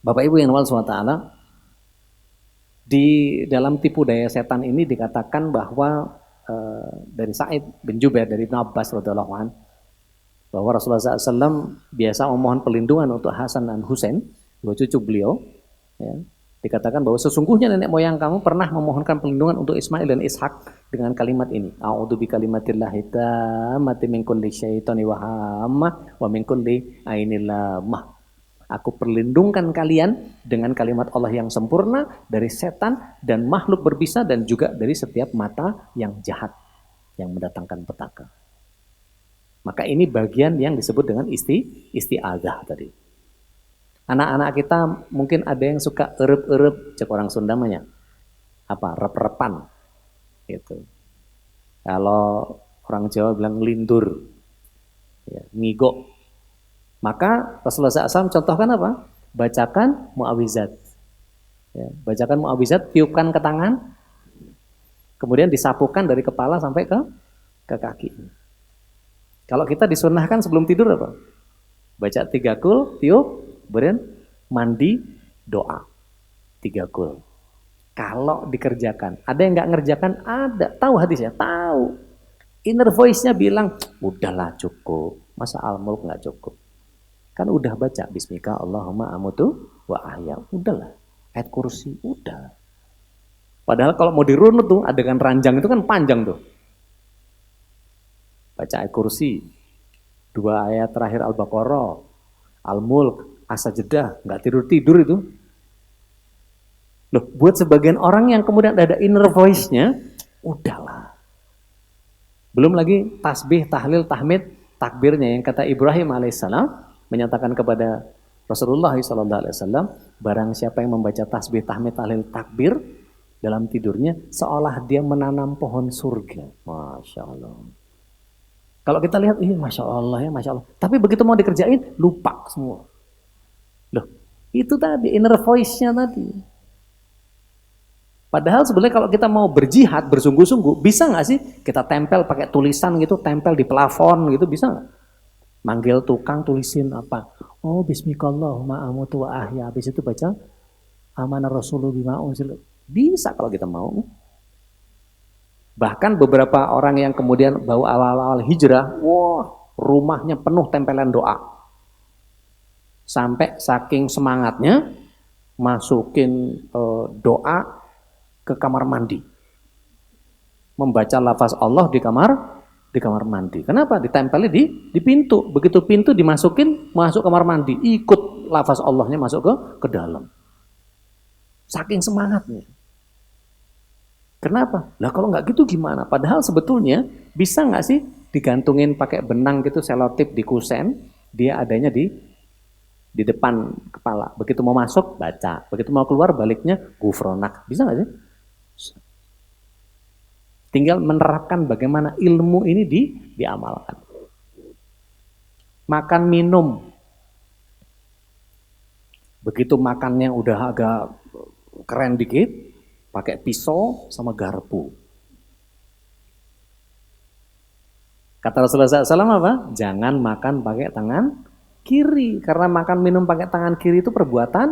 Bapak Ibu yang Allah SWT, di dalam tipu daya setan ini dikatakan bahwa dari Sa'id bin Jubair, dari Ibn Abbas radhiyallahu anhu, bahwa Rasulullah SAW biasa memohon perlindungan untuk Hasan dan Husain, 2 cucu beliau, ya. Dikatakan bahwa sesungguhnya nenek moyang kamu pernah memohonkan perlindungan untuk Ismail dan Ishak dengan kalimat ini. A'udzu bikalimatillahi tammati min kulli syaitani wa hammah wa min kulli ainil lamah. Aku perlindungkan kalian dengan kalimat Allah yang sempurna dari setan dan makhluk berbisa dan juga dari setiap mata yang jahat yang mendatangkan petaka. Maka ini bagian yang disebut dengan isti'adzah tadi. Anak-anak kita mungkin ada yang suka erup-erup, cek orang Sunda namanya. Apa? Rep-repan. Gitu. Kalau orang Jawa bilang lindur. Ya, ngigo. Maka Rasulullah SAW contohkan apa? Bacakan mu'awizat. Ya, bacakan mu'awizat, tiupkan ke tangan, kemudian disapukan dari kepala sampai ke kaki. Kalau kita disunahkan sebelum tidur apa? Baca 3 kul, tiup, kemudian mandi, doa. 3 kul. Kalau dikerjakan, ada yang nggak ngerjakan? Ada. Tahu hadisnya? Tahu. Inner voice-nya bilang, udahlah cukup. Masa Al-Mulk nggak cukup? Kan udah baca Bismika Allahumma amutu wa ahya. Udahlah. Ayat kursi, udah. Padahal kalau mau dirunut tuh, adegan ranjang itu kan panjang tuh. Baca ayat kursi, 2 ayat terakhir Al-Baqarah, Al-Mulk, As-Sajdah, nggak tidur-tidur itu. Loh, buat sebagian orang yang kemudian ada inner voice-nya, udahlah. Belum lagi tasbih, tahlil, tahmid, takbirnya yang kata Ibrahim alaihissalam menyatakan kepada Rasulullah SAW, barang siapa yang membaca tasbih, tahmid, tahlil, takbir dalam tidurnya, seolah dia menanam pohon surga. Masya Allah. Kalau kita lihat, Masya Allah ya, Masya Allah. Tapi begitu mau dikerjain, lupa semua. Loh, itu tadi, inner voice-nya tadi. Padahal sebenarnya kalau kita mau berjihad, bersungguh-sungguh, bisa nggak sih kita tempel pakai tulisan gitu, tempel di plafon gitu, bisa nggak? Manggil tukang tulisin apa? Oh, Bismillahirrahmanirrahim, amutu wa ahya. Habis itu baca amanah Rasulullah bima unzil. Bisa kalau kita mau. Bahkan beberapa orang yang kemudian bawa awal-awal hijrah, wah, rumahnya penuh tempelan doa. Sampai saking semangatnya masukin doa ke kamar mandi, membaca lafaz Allah di kamar mandi. Kenapa? Ditempeli di pintu. Begitu pintu dimasukin, masuk kamar mandi, ikut lafaz Allahnya masuk ke dalam. Saking semangatnya. Kenapa? Lah kalau nggak gitu gimana? Padahal sebetulnya bisa nggak sih digantungin pakai benang gitu, selotip di kusen, dia adanya di depan kepala. Begitu mau masuk baca, begitu mau keluar baliknya gufronak. Bisa nggak sih? Tinggal menerapkan bagaimana ilmu ini diamalkan. Makan minum. Begitu makannya udah agak keren dikit, pakai pisau sama garpu. Kata Rasulullah SAW apa? Jangan makan pakai tangan kiri. Karena makan minum pakai tangan kiri itu perbuatan.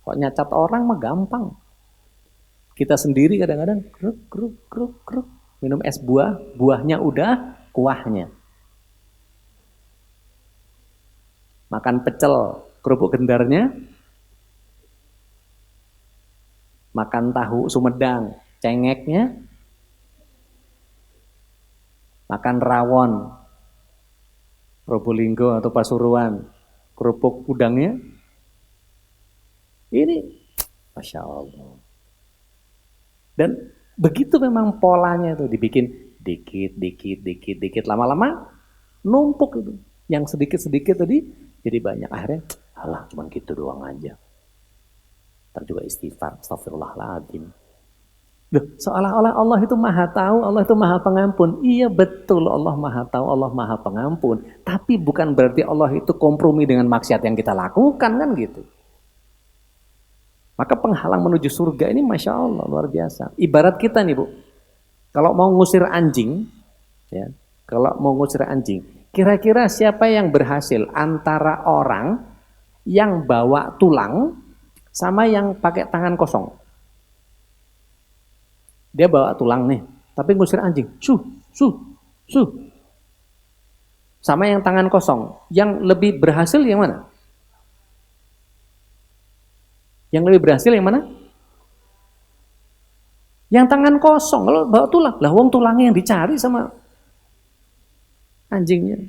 Kok nyacat orang mah gampang. Kita sendiri kadang-kadang kruk, minum es buah, buahnya udah, kuahnya. Makan pecel, kerupuk gendarnya. Makan tahu Sumedang, cengeknya. Makan rawon, Probolinggo atau Pasuruan, kerupuk udangnya. Ini, Masya Allah. Dan begitu memang polanya itu dibikin dikit, lama-lama numpuk itu. Yang sedikit-sedikit tadi jadi banyak. Akhirnya, alah cuma gitu doang aja. Ntar juga istighfar, astagfirullahaladzim. Loh, seolah-olah Allah itu maha tahu, Allah itu maha pengampun. Iya betul, Allah maha tahu, Allah maha pengampun. Tapi bukan berarti Allah itu kompromi dengan maksiat yang kita lakukan kan gitu. Maka penghalang menuju surga ini Masya Allah luar biasa. Ibarat kita nih Bu, kalau mau ngusir anjing, ya, kalau mau ngusir anjing, kira-kira siapa yang berhasil antara orang yang bawa tulang sama yang pakai tangan kosong? Dia bawa tulang nih, tapi ngusir anjing, sama yang tangan kosong, yang lebih berhasil yang mana? Yang lebih berhasil yang mana? Yang tangan kosong, kalau bawa tulang. Lah wong tulangnya yang dicari sama anjingnya.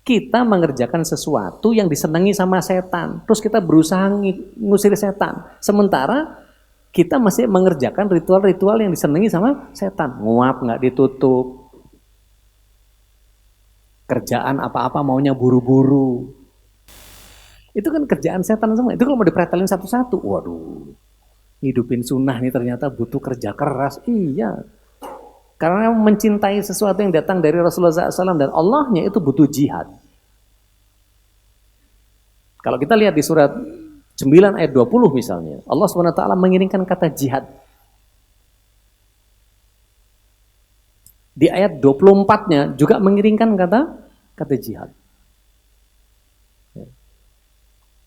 Kita mengerjakan sesuatu yang disenangi sama setan. Terus kita berusaha ngusir setan. Sementara kita masih mengerjakan ritual-ritual yang disenangi sama setan. Nguap nggak ditutup. Kerjaan apa-apa maunya buru-buru. Itu kan kerjaan setan semua. Itu kalau mau dipretelin satu-satu, waduh, ngidupin sunnah nih ternyata butuh kerja keras. Iya, karena mencintai sesuatu yang datang dari Rasulullah SAW dan Allahnya itu butuh jihad. Kalau kita lihat di surat 9 ayat 20 misalnya, Allah SWT mengiringkan kata jihad. Di ayat 24-nya juga mengiringkan kata jihad.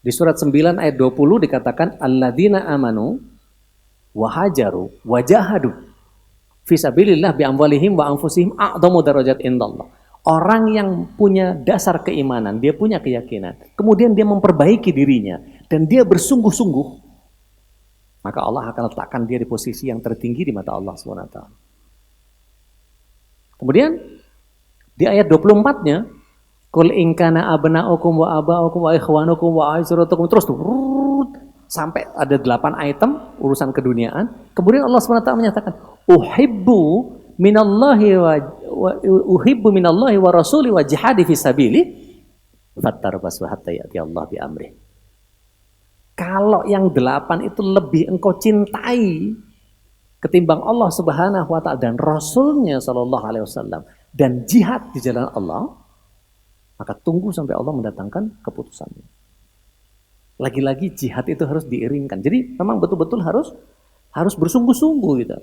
Di surat 9 ayat 20 dikatakan alladzina amanu wa hajaru wa jahadu. Fisabilillah bi amwalihim wa anfusihim a'dhamu darajat indallah. Orang yang punya dasar keimanan, dia punya keyakinan, kemudian dia memperbaiki dirinya dan dia bersungguh-sungguh, maka Allah akan letakkan dia di posisi yang tertinggi di mata Allah SWT. Kemudian di ayat 24-nya, Qul in kana abna'ukum wa aba'ukum wa ikhwanukum wa aizuratukum, terus tuh sampai ada 8 item urusan keduniaan. Kemudian Allah SWT menyatakan, uhibbu minallahi wa rasuli wa jihadi fi sabili fattarabbasu hatta ya'ti Allah bi amri. Kalau yang 8 itu lebih engkau cintai ketimbang Allah Subhanahu wa taala dan Rasulnya sallallahu alaihi wasallam dan jihad di jalan Allah, maka tunggu sampai Allah mendatangkan keputusannya. Lagi-lagi jihad itu harus diiringkan. Jadi memang betul-betul harus bersungguh-sungguh gitu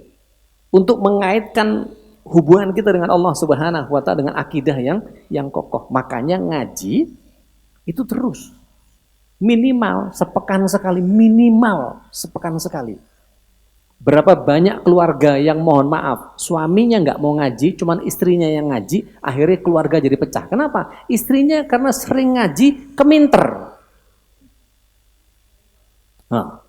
untuk mengaitkan hubungan kita dengan Allah Subhanahu wa taala dengan akidah yang kokoh. Makanya ngaji itu terus. Minimal sepekan sekali. Berapa banyak keluarga yang mohon maaf, suaminya nggak mau ngaji, cuman istrinya yang ngaji, akhirnya keluarga jadi pecah. Kenapa? Istrinya karena sering ngaji, keminter. Nah,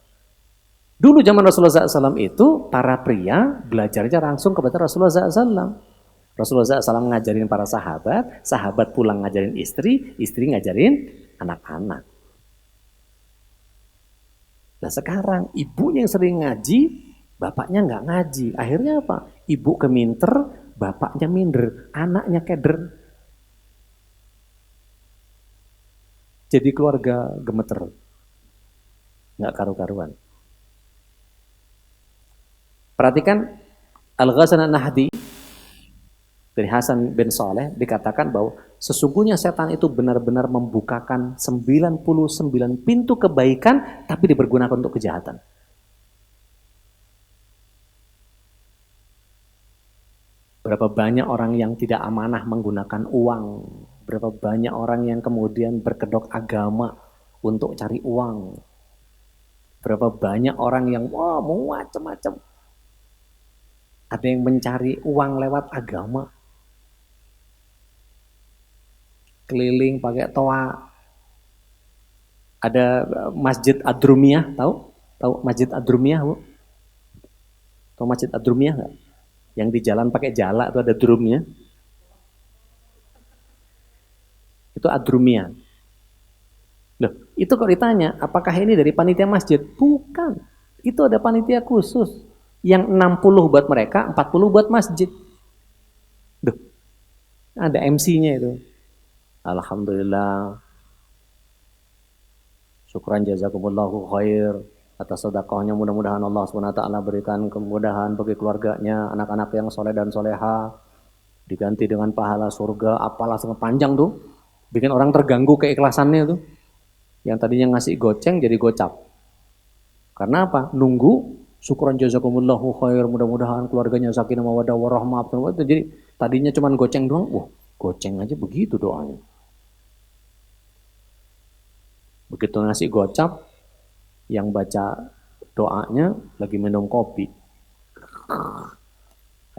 dulu zaman Rasulullah SAW itu, para pria belajarnya langsung kepada Rasulullah SAW. Rasulullah SAW ngajarin para sahabat, sahabat pulang ngajarin istri, istri ngajarin anak-anak. Nah sekarang ibunya yang sering ngaji, bapaknya nggak ngaji. Akhirnya apa? Ibu keminter, bapaknya minder, anaknya keder. Jadi keluarga gemeter, nggak karu-karuan. Perhatikan Al-Ghazan An-Nahdi dari Hasan bin Saleh dikatakan bahwa sesungguhnya setan itu benar-benar membukakan 99 pintu kebaikan tapi dipergunakan untuk kejahatan. Berapa banyak orang yang tidak amanah menggunakan uang, berapa banyak orang yang kemudian berkedok agama untuk cari uang, berapa banyak orang yang mau macam-macam. Ada yang mencari uang lewat agama, keliling pakai toa. Ada Masjid Ad-Drumiyah, tahu Masjid Ad-Drumiyah, Bu? Tahu Masjid Ad-Drumiyah nggak? Yang di jalan pakai jala itu ada drumnya. Itu Ad-Drumiyah. Loh, itu kalau ditanya, apakah ini dari panitia masjid? Bukan. Itu ada panitia khusus. Yang 60 buat mereka, 40 buat masjid. Duh, ada MC-nya itu. Alhamdulillah. Syukran jazakumullahu khair atas sedekahnya. Mudah-mudahan Allah SWT berikan kemudahan bagi keluarganya, anak-anak yang soleh dan soleha, diganti dengan pahala surga. Apalah sangat panjang tuh, bikin orang terganggu keikhlasannya tuh. Yang tadinya ngasih goceng jadi gocap. Karena apa? Nunggu syukran jazakumullahu khair, mudah-mudahan keluarganya sakinah mawaddah warahmah. Jadi tadinya cuma goceng doang, wah goceng aja begitu doanya. Begitu ngasih gocap, yang baca doanya lagi minum kopi.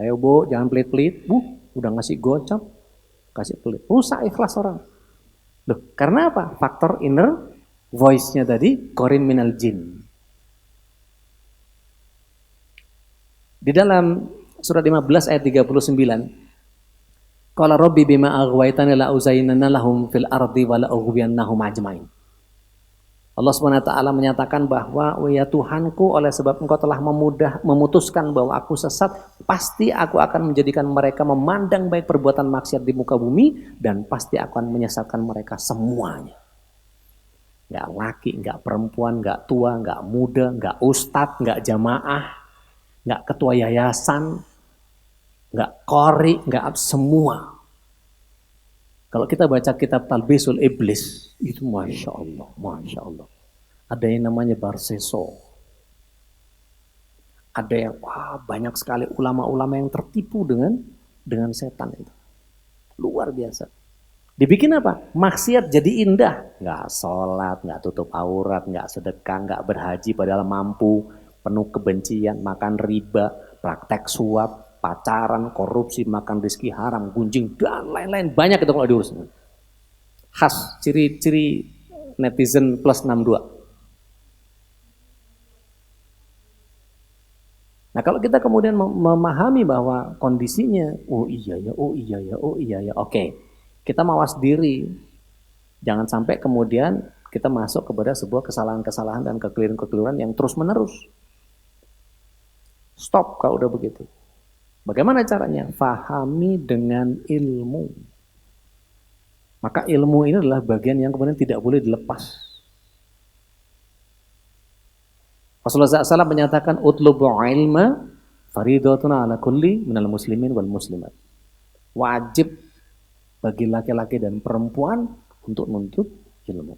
Ayo Bu, jangan pelit-pelit. Udah ngasih gocap, kasih pelit. Rusak ikhlas orang. Loh, karena apa? Faktor inner voice-nya tadi, qarin minal jin. Di dalam surat 15 ayat 39, qala rabbi bima aghwaytani la uzayyinanna lahum fil ardi wa la ughwiyannahum ajmain. Allah SWT menyatakan bahwa ya Tuhanku, oleh sebab engkau telah memutuskan bahwa aku sesat, pasti aku akan menjadikan mereka memandang baik perbuatan maksiat di muka bumi, dan pasti akan menyesatkan mereka semuanya. Nggak laki, nggak perempuan, nggak tua, nggak muda, nggak ustadz, nggak jamaah, nggak ketua yayasan, nggak qori, nggak semua. Kalau kita baca kitab Talbisul Iblis, itu Masya Allah. Ada yang namanya Barseso. Ada yang, banyak sekali ulama-ulama yang tertipu dengan setan itu. Luar biasa. Dibikin apa? Maksiat jadi indah. Nggak sholat, nggak tutup aurat, nggak sedekah, nggak berhaji padahal mampu. Penuh kebencian, makan riba, praktek suap. pacaran, korupsi, makan rezeki haram, gunjing, dan lain-lain. Banyak itu kalau diurus. Khas, ciri-ciri netizen plus 62. Nah kalau kita kemudian memahami bahwa kondisinya, oh iya ya, oh iya ya, oh iya ya, oke. Kita mawas diri. Jangan sampai kemudian kita masuk kepada sebuah kesalahan-kesalahan dan kekeliruan-kekeliruan yang terus-menerus. Stop kalau udah begitu. Bagaimana caranya? Fahami dengan ilmu. Maka ilmu ini adalah bagian yang kemudian tidak boleh dilepas. Rasulullah SAW menyatakan, utlubu ilma faridatun ala kulli minal muslimin wal muslimat. Wajib bagi laki-laki dan perempuan untuk menuntut ilmu.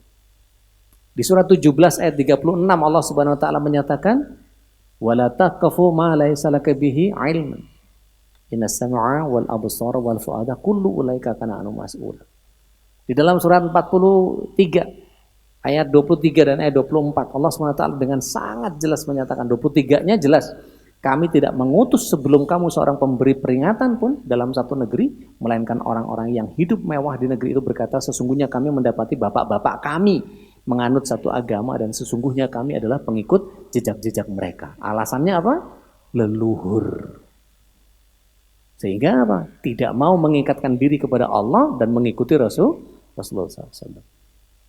Di surat 17 ayat 36 Allah Subhanahu wa taala menyatakan, wala taqfu ma laysa laka bihi ilm. Innas sam'a wal absara wal fuada kullu ulaika kana anhu mas'ul. Di dalam surat 43 ayat 23 dan ayat 24 Allah SWT dengan sangat jelas menyatakan, 23-nya jelas, kami tidak mengutus sebelum kamu seorang pemberi peringatan pun dalam satu negeri, melainkan orang-orang yang hidup mewah di negeri itu berkata, sesungguhnya kami mendapati bapak-bapak kami menganut satu agama dan sesungguhnya kami adalah pengikut jejak-jejak mereka. Alasannya apa? Leluhur. Sehingga apa? Tidak mau mengikatkan diri kepada Allah dan mengikuti Rasulullah SAW.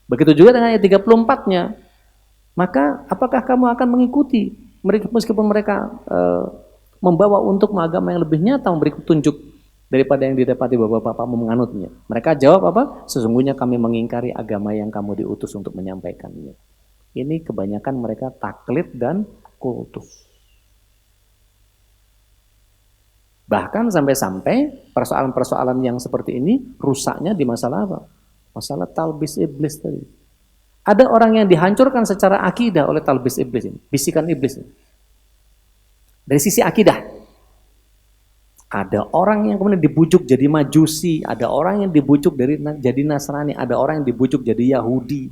Begitu juga dengan ayat 34-nya. Maka apakah kamu akan mengikuti mereka meskipun mereka membawa untuk agama yang lebih nyata, memberi petunjuk daripada yang didapati bapak-bapakmu menganutnya? Mereka jawab apa? Sesungguhnya kami mengingkari agama yang kamu diutus untuk menyampaikannya. Ini kebanyakan mereka taklid dan kultus. Bahkan sampai-sampai persoalan-persoalan yang seperti ini rusaknya di masalah apa? Masalah talbis iblis tadi. Ada orang yang dihancurkan secara akidah oleh talbis iblis ini, bisikan iblis ini. Dari sisi akidah. Ada orang yang kemudian dibujuk jadi Majusi, ada orang yang dibujuk jadi Nasrani, ada orang yang dibujuk jadi Yahudi.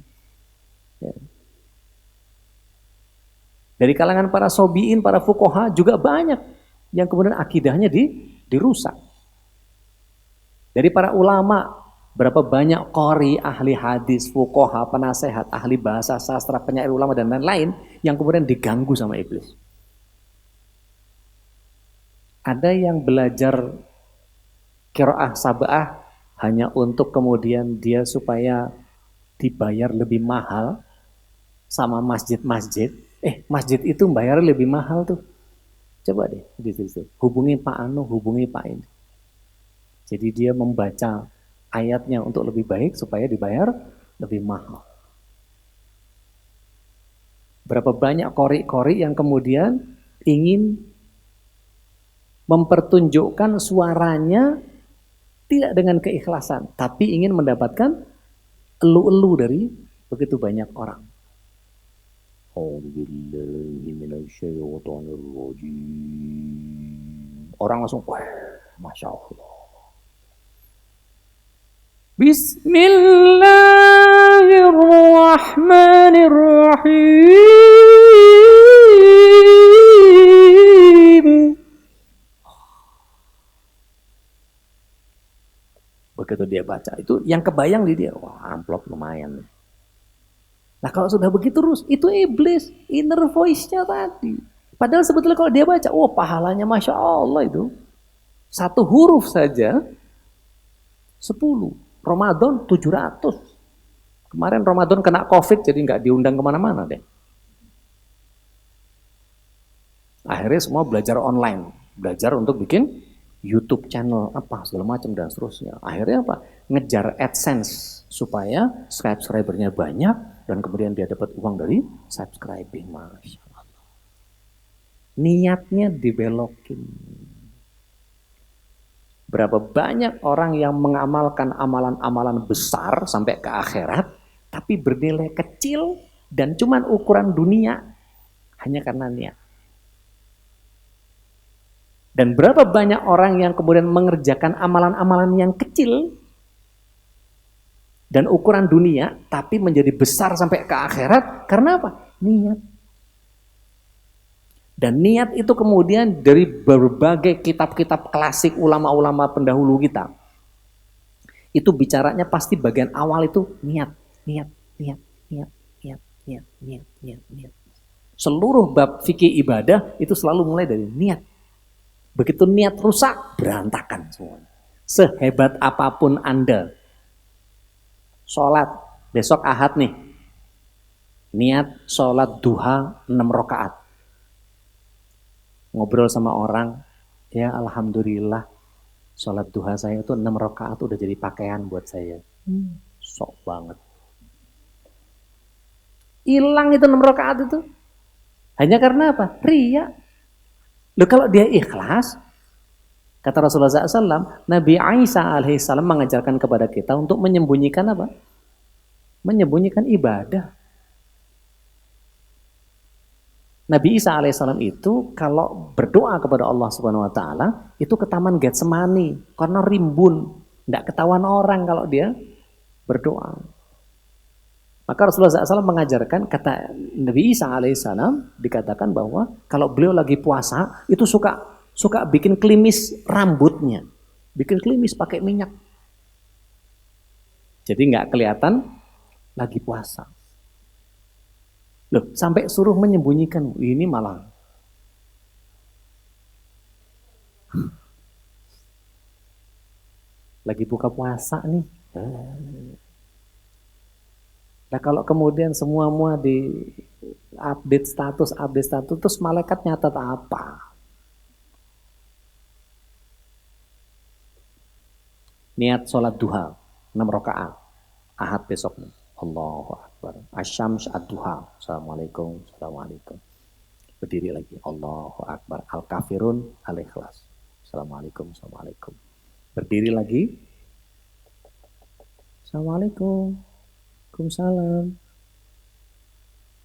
Ya. Dari kalangan para sobiin, para fuqaha juga banyak yang kemudian akidahnya dirusak. Dari para ulama, berapa banyak qori, ahli hadis, fuqaha, penasehat, ahli bahasa sastra, penyair ulama dan lain-lain yang kemudian diganggu sama iblis. Ada yang belajar qiraah sab'ah hanya untuk kemudian dia supaya dibayar lebih mahal sama masjid-masjid. Masjid itu bayar lebih mahal tuh. Coba deh, hubungi Pak Anu, hubungi Pak ini. Jadi dia membaca ayatnya untuk lebih baik supaya dibayar lebih mahal. Berapa banyak qori-qori yang kemudian ingin mempertunjukkan suaranya tidak dengan keikhlasan, tapi ingin mendapatkan elu-elu dari begitu banyak orang. Orang langsung, wah, Masya Allah. Bismillahirrahmanirrahim. Begitu dia baca, itu yang kebayang di dia, wah amplop lumayan. Nah kalau sudah begitu terus, itu iblis, inner voice-nya tadi. Padahal sebetulnya kalau dia baca, oh pahalanya Masya Allah itu. Satu huruf saja, 10. Ramadan 700. Kemarin Ramadan kena COVID, jadi nggak diundang kemana-mana deh. Akhirnya semua belajar online. Belajar untuk bikin YouTube channel, apa segala macam dan seterusnya. Akhirnya apa? Ngejar AdSense supaya subscribernya banyak, dan kemudian dia dapat uang dari subscribing. Masya Allah. Niatnya dibelokin. Berapa banyak orang yang mengamalkan amalan-amalan besar sampai ke akhirat, tapi bernilai kecil dan cuman ukuran dunia hanya karena niat. Dan berapa banyak orang yang kemudian mengerjakan amalan-amalan yang kecil dan ukuran dunia, tapi menjadi besar sampai ke akhirat, karena apa? Niat. Dan niat itu kemudian dari berbagai kitab-kitab klasik ulama-ulama pendahulu kita. Itu bicaranya pasti bagian awal itu niat, niat, niat, niat, niat, niat, niat, niat, niat. Seluruh bab fikih ibadah itu selalu mulai dari niat. Begitu niat rusak, berantakan semua. Sehebat apapun Anda, sholat, besok Ahad nih, niat sholat duha 6 rakaat. Ngobrol sama orang, ya alhamdulillah, sholat duha saya itu 6 rakaat udah jadi pakaian buat saya. Sok banget. Hilang itu 6 rakaat itu. Hanya karena apa? Ria. Loh kalau dia ikhlas, kata Rasulullah SAW, Nabi Isa alaihissalam mengajarkan kepada kita untuk menyembunyikan apa? Menyembunyikan ibadah. Nabi Isa alaihissalam itu kalau berdoa kepada Allah Subhanahu Wa Taala itu ke taman Getsemani karena rimbun, tidak ketahuan orang kalau dia berdoa. Maka Rasulullah SAW mengajarkan, kata Nabi Isa alaihissalam dikatakan bahwa kalau beliau lagi puasa itu suka bikin klimis rambutnya, bikin klimis pakai minyak, jadi nggak kelihatan lagi puasa. Loh, sampai suruh menyembunyikan, ini malah lagi buka puasa nih. Nah kalau kemudian semua di update status, terus malaikat nyatat apa? Niat sholat duha 6 rakaat Ahad besoknya. Allahu Akbar. Asyams ad-duha. Assalamualaikum. Assalamualaikum. Berdiri lagi. Allahu Akbar. Al-kafirun al-ikhlas. Assalamualaikum. Assalamualaikum. Berdiri lagi. Assalamualaikum. Waalaikumsalam.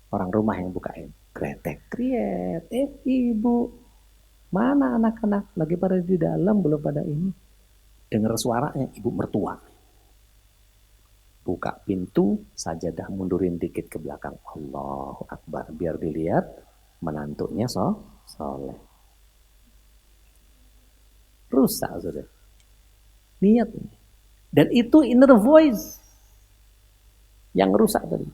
Orang rumah yang bukain. Kretek, kriet. Ibu. Mana anak-anak? Lagi pada di dalam, belum pada ini. Dengar suaranya ibu mertua. Buka pintu, sajadah mundurin dikit ke belakang. Allahu Akbar. Biar dilihat menantunya soleh. Rusak sudah. Niat. Dan itu inner voice yang rusak tadi.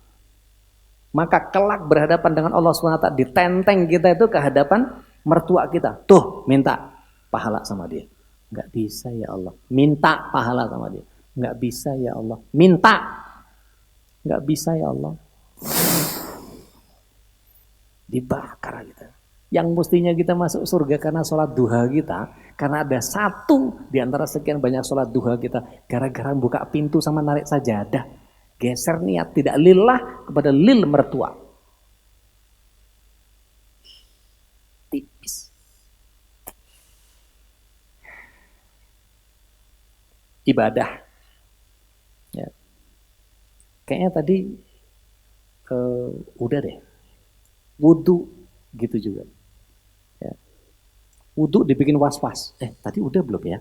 Maka kelak berhadapan dengan Allah SWT, ditenteng kita itu ke hadapan mertua kita. Tuh, minta pahala sama dia. Nggak bisa ya Allah. Minta pahala sama dia. Nggak bisa ya Allah. Minta. Nggak bisa ya Allah. Dibakar kita. Yang mestinya kita masuk surga karena sholat duha kita, karena ada satu di antara sekian banyak sholat duha kita, gara-gara buka pintu sama narik sajadah, geser niat tidak lillah kepada lil mertua. Tipis. Ibadah. Ya. Kayaknya tadi udah deh. Wudu gitu juga. Ya. Wudu dibikin was-was. Tadi udah belum ya?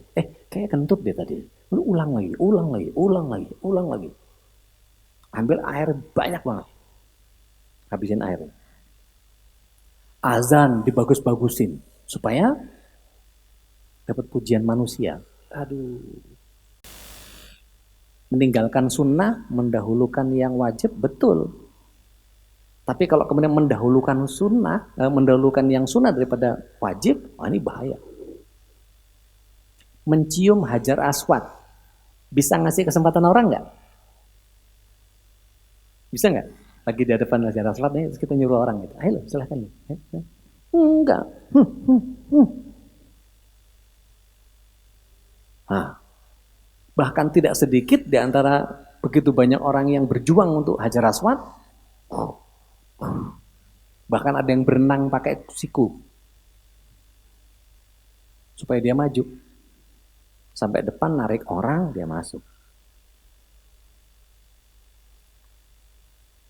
Kayak kentut deh tadi. Ulang lagi. Ambil air banyak banget. Habisin air. Azan dibagus-bagusin. Supaya dapat pujian manusia. Aduh. Meninggalkan sunnah, mendahulukan yang wajib, betul. Tapi kalau kemudian mendahulukan sunnah, mendahulukan yang sunnah daripada wajib, ini bahaya. Mencium hajar aswad. Bisa ngasih kesempatan orang nggak? Bisa nggak? Lagi di depan hajar aswad nih, kita nyuruh orang gitu. Ayo silahkan. Enggak. Bahkan tidak sedikit di antara begitu banyak orang yang berjuang untuk hajar aswad. Bahkan ada yang berenang pakai siku supaya dia maju sampai depan, narik orang, dia masuk.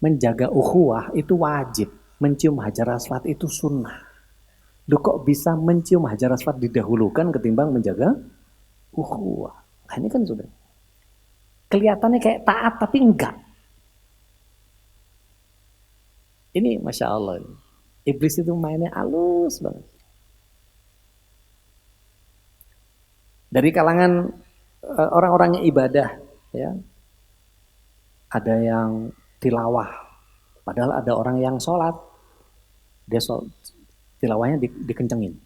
Menjaga ukhuwah itu wajib, mencium hajar aswad itu sunnah. Lu kok bisa mencium hajar aswad didahulukan ketimbang menjaga ukhuwah? Ini kan sudah kelihatannya kayak taat tapi enggak. Ini Masya Allah. Iblis itu mainnya halus banget. Dari kalangan orang-orang yang ibadah, ya, ada yang tilawah, padahal ada orang yang sholat, dia sholat, tilawahnya dikencengin.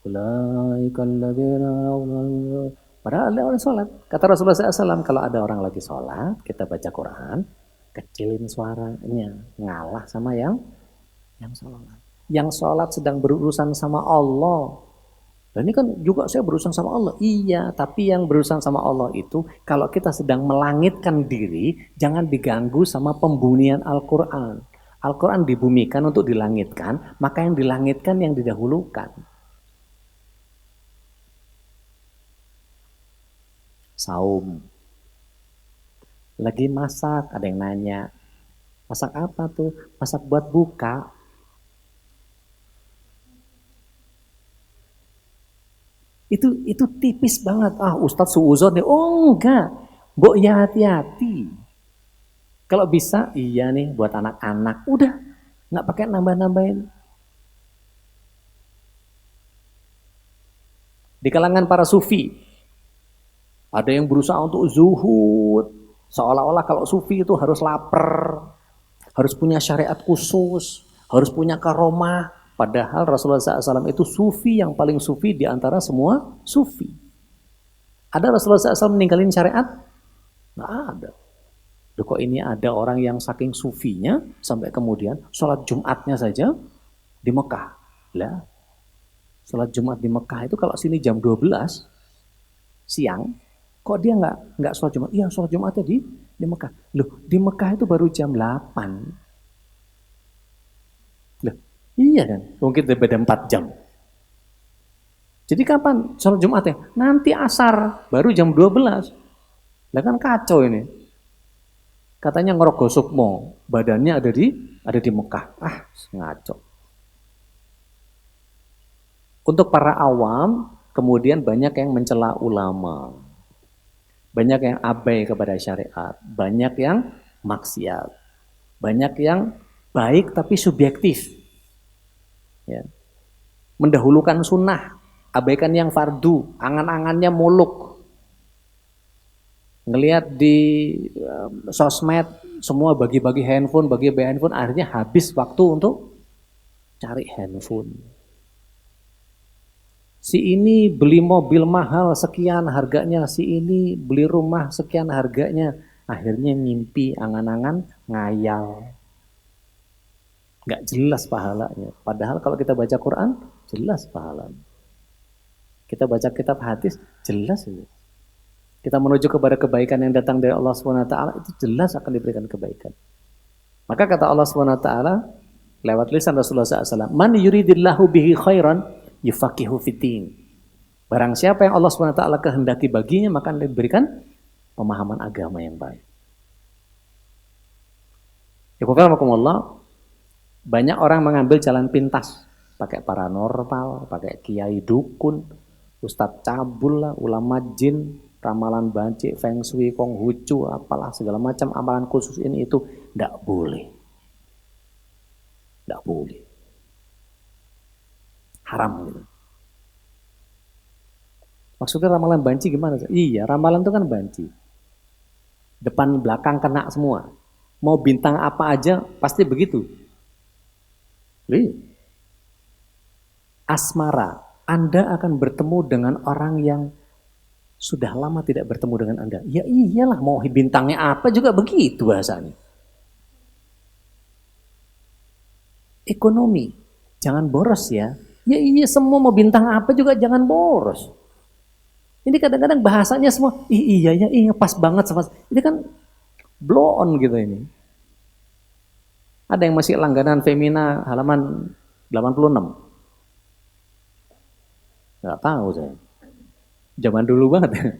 Padahal ada orang sholat. Kata Rasulullah SAW, kalau ada orang lagi sholat, kita baca Quran, kecilin suaranya, ngalah sama yang sholat. Yang sholat sedang berurusan sama Allah. Dan ini kan juga saya berurusan sama Allah. Iya, tapi yang berurusan sama Allah itu, kalau kita sedang melangitkan diri, jangan diganggu sama pembunyian Al-Quran. Al-Quran dibumikan untuk dilangitkan, maka yang dilangitkan yang didahulukan. Saum. Lagi masak, ada yang nanya, masak apa tuh? Masak buat buka. Itu tipis banget. Ah, Ustadz suuzon nih. Oh enggak, Mbok ya hati-hati. Kalau bisa, iya nih buat anak-anak. Udah, nggak pakai nambah-nambahin. Di kalangan para sufi, ada yang berusaha untuk zuhud. Seolah-olah kalau sufi itu harus lapar, harus punya syariat khusus, harus punya karomah. Padahal Rasulullah SAW itu sufi yang paling sufi di antara semua sufi. Ada Rasulullah SAW meninggalin syariat? Nggak ada. Loh, kok ini ada orang yang saking sufinya sampai kemudian sholat Jumatnya saja di Mekah. Lah, sholat Jumat di Mekah itu kalau sini jam 12 siang, kok dia nggak sholat Jumat? Iya, sholat Jumatnya di Mekah. Loh, di Mekah itu baru jam 8. Loh, iya kan? Mungkin beda 4 jam. Jadi kapan sholat Jumatnya? Nanti asar, baru jam 12. Lah kan kacau ini. Katanya ngerogoh sukmo, badannya ada di Mekah. Ah, ngaco. Untuk para awam, kemudian banyak yang mencela ulama. Banyak yang abai kepada syariat, banyak yang maksiat. Banyak yang baik tapi subjektif. Ya. Mendahulukan sunnah, abaikan yang fardu, angan-angannya muluk. Ngelihat di sosmed semua bagi-bagi handphone, akhirnya habis waktu untuk cari handphone. Si ini beli mobil mahal sekian harganya, si ini beli rumah sekian harganya, akhirnya mimpi, angan-angan, ngayal. Nggak jelas pahalanya. Padahal kalau kita baca Quran, jelas pahalanya. Kita baca kitab hadis, jelas itu. Kita menuju kepada kebaikan yang datang dari Allah SWT, itu jelas akan diberikan kebaikan. Maka kata Allah SWT, lewat lisan Rasulullah SAW, Man yuridillahu bihi khairan, yufaqihu fiddin. Barang siapa yang Allah SWT kehendaki baginya, maka akan diberikan pemahaman agama yang baik. Ikhwanakumullah, banyak orang mengambil jalan pintas, pakai paranormal, pakai kiai dukun, ustadz cabul lah, ulama jin, ramalan banci, feng shui, konghucu, apalah segala macam amalan khusus ini itu tidak boleh. Tidak boleh. Haram gitu. Maksudnya ramalan banci gimana? Iya, ramalan itu kan banci. Depan belakang kena semua. Mau bintang apa aja pasti begitu. Asmara, Anda akan bertemu dengan orang yang sudah lama tidak bertemu dengan Anda. Ya iyalah, mau bintangnya apa juga begitu bahasanya. Ekonomi, jangan boros ya. Ya iya, semua mau bintang apa juga jangan boros. Ini kadang-kadang bahasanya semua, iya ya, iya pas banget sama. Ini kan blow on gitu ini. Ada yang masih langganan Femina halaman 86. Nggak tahu saya. Zaman dulu banget.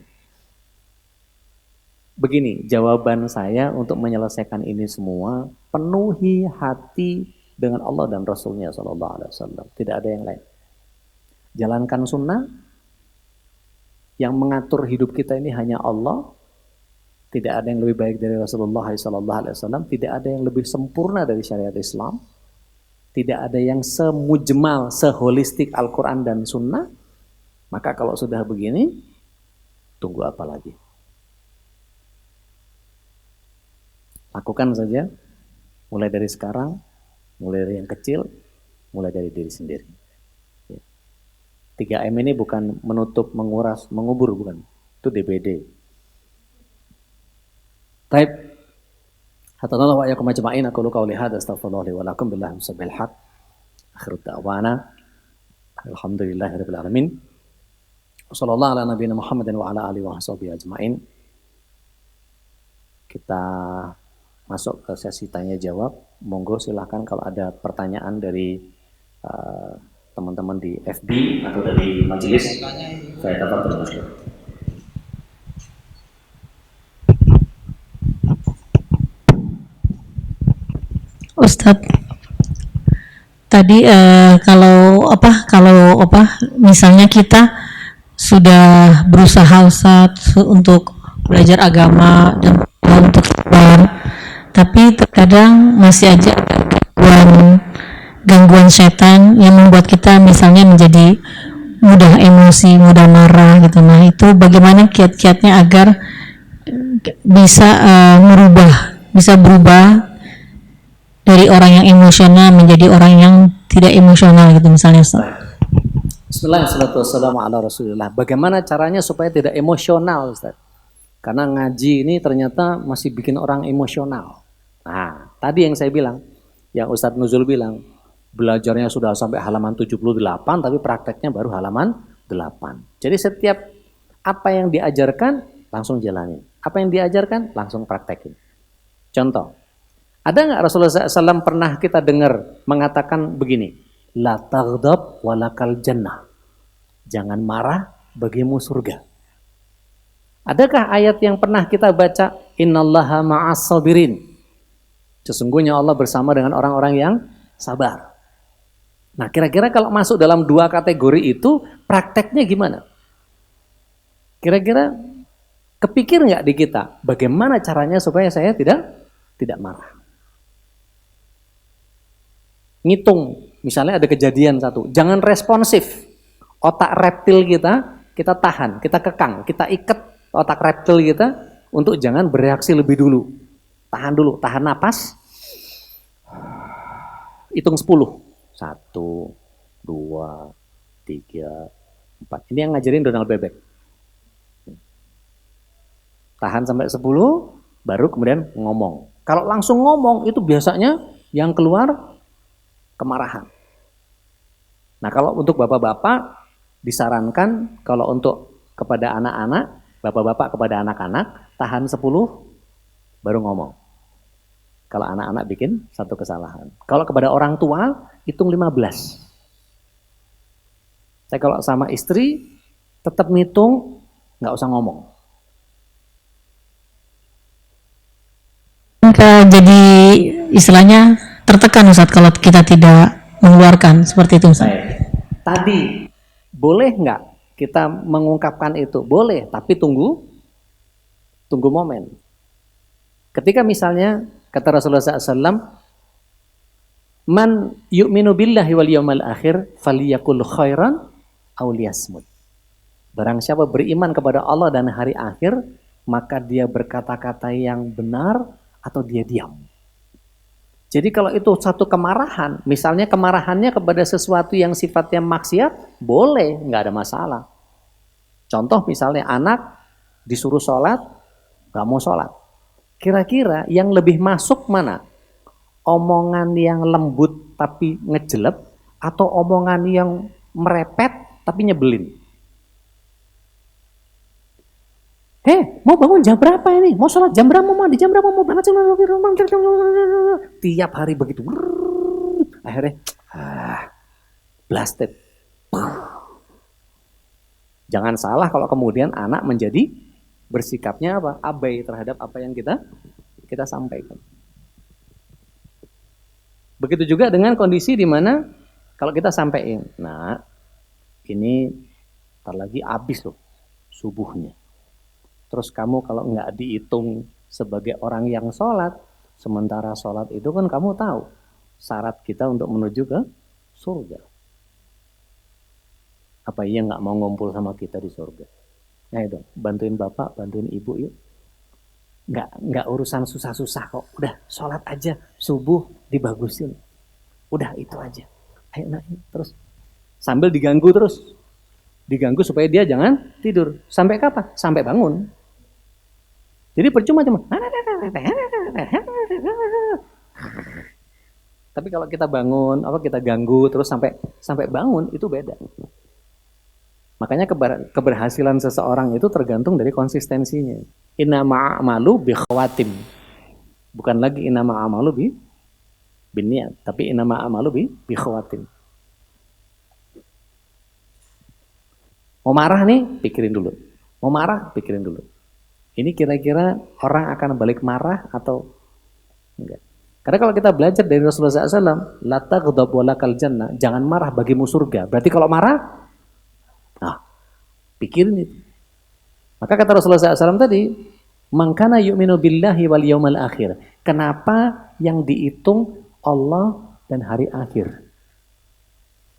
Begini, jawaban saya untuk menyelesaikan ini semua, penuhi hati dengan Allah dan Rasulnya SAW. Tidak ada yang lain. Jalankan sunnah, yang mengatur hidup kita ini hanya Allah. Tidak ada yang lebih baik dari Rasulullah SAW. Tidak ada yang lebih sempurna dari syariat Islam. tidak ada yang semujmal, seholistik Al-Quran dan Sunnah, maka kalau sudah begini, tunggu apa lagi? Lakukan saja, mulai dari sekarang, mulai dari yang kecil, mulai dari diri sendiri. 3M ini bukan menutup, menguras, mengubur, bukan. Itu DBD. Baik. Hatanallah wa iyyakum ajma'in, aku lu qauli hadza astaghfirullah li wa lakum billahi musabbihil haq. Akhirut da'wana alhamdulillahirabbil alamin. Wassallallahu ala nabiyina Muhammadin wa ala alihi wa sahbihi ajma'in. Kita masuk ke sesi tanya jawab. Monggo silahkan kalau ada pertanyaan dari teman-teman di FB atau dari majelis. Saya dapat teruskan. Ustadz, tadi kalau misalnya kita sudah berusaha Ustadz untuk belajar agama dan untuk keluar, tapi terkadang masih aja gangguan setan yang membuat kita misalnya menjadi mudah emosi, mudah marah gitu. Nah, itu bagaimana kiat-kiatnya agar bisa berubah dari orang yang emosional menjadi orang yang tidak emosional gitu misalnya, Ustaz. Bismillahirrahmanirrahim. Bagaimana caranya supaya tidak emosional, Ustaz? Karena ngaji ini ternyata masih bikin orang emosional. Nah, tadi yang saya bilang, yang Ustadz Nuzul bilang, belajarnya sudah sampai halaman 78, tapi prakteknya baru halaman 8. Jadi setiap apa yang diajarkan, langsung jalanin. Apa yang diajarkan, langsung praktekin. Contoh, ada nggak Rasulullah SAW pernah kita dengar mengatakan begini, la taghdab walakal jannah. Jangan marah, bagimu surga. Adakah ayat yang pernah kita baca, innallaha ma'as sabirin. Sesungguhnya Allah bersama dengan orang-orang yang sabar. Nah, kira-kira kalau masuk dalam dua kategori itu, prakteknya gimana? Kira-kira kepikir nggak di kita, bagaimana caranya supaya saya tidak marah? Ngitung, misalnya ada kejadian satu, jangan responsif. Otak reptil kita tahan, kita kekang, kita ikat otak reptil kita untuk jangan bereaksi lebih dulu. Tahan dulu, tahan napas. Hitung 10. 1, 2, 3, 4. Ini yang ngajarin Donald Bebek. Tahan sampai 10, baru kemudian ngomong. Kalau langsung ngomong, itu biasanya yang keluar kemarahan. Nah, kalau untuk bapak-bapak, disarankan kalau untuk kepada anak-anak, bapak-bapak kepada anak-anak, tahan 10, baru ngomong. Kalau anak-anak bikin satu kesalahan. Kalau kepada orang tua, hitung 15. Saya kalau sama istri, tetap ngitung, nggak usah ngomong. Jadi istilahnya tertekan, Ustaz, kalau kita tidak mengeluarkan seperti itu, Ustaz. Tadi, boleh nggak kita mengungkapkan itu? Boleh, tapi tunggu momen. Ketika misalnya, kata Rasulullah SAW, man yu'minu billahi wal yawmal akhir, faliyakul khairan aw liyasmut. Barang siapa beriman kepada Allah dan hari akhir, maka dia berkata-kata yang benar atau dia diam. Jadi kalau itu satu kemarahan, misalnya kemarahannya kepada sesuatu yang sifatnya maksiat, boleh, nggak ada masalah. Contoh misalnya anak disuruh sholat, nggak mau sholat. Kira-kira yang lebih masuk mana? Omongan yang lembut tapi ngejelep, atau omongan yang merepet tapi nyebelin? Mau bangun jam berapa ini? Mau sholat jam berapa? Mau mandi jam berapa? Mau berangkat tiap hari begitu. Akhirnya blasted. Jangan salah kalau kemudian anak menjadi bersikapnya apa? Abai terhadap apa yang kita sampaikan. Begitu juga dengan kondisi di mana kalau kita sampaikan, nah ini ntar lagi habis loh subuhnya. Terus kamu kalau nggak dihitung sebagai orang yang sholat, sementara sholat itu kan kamu tahu, syarat kita untuk menuju ke surga. Apa iya nggak mau ngumpul sama kita di surga? Ayo dong, bantuin bapak, bantuin ibu yuk. Nggak urusan susah-susah kok. Udah sholat aja, subuh dibagusin. Udah itu aja. Ayo naik terus. Sambil diganggu terus. Diganggu supaya dia jangan tidur. Sampai kapan? Sampai bangun. Jadi percuma cuma. Tapi kalau kita bangun, kita ganggu terus sampai bangun itu beda. Makanya keberhasilan seseorang itu tergantung dari konsistensinya. Innama a'malu bi khawatim. Bukan lagi innama a'malu bin niat, tapi innama a'malu bi khawatim. Mau marah nih, pikirin dulu. Mau marah, pikirin dulu. Ini kira-kira orang akan balik marah atau enggak? Karena kalau kita belajar dari Rasulullah SAW, la taghdab walakal jannah, jangan marah bagimu surga. Berarti kalau marah, pikirin itu. Maka kata Rasulullah SAW tadi, man kana yu'minu billahi wal yawmal akhir. Kenapa yang dihitung Allah dan hari akhir?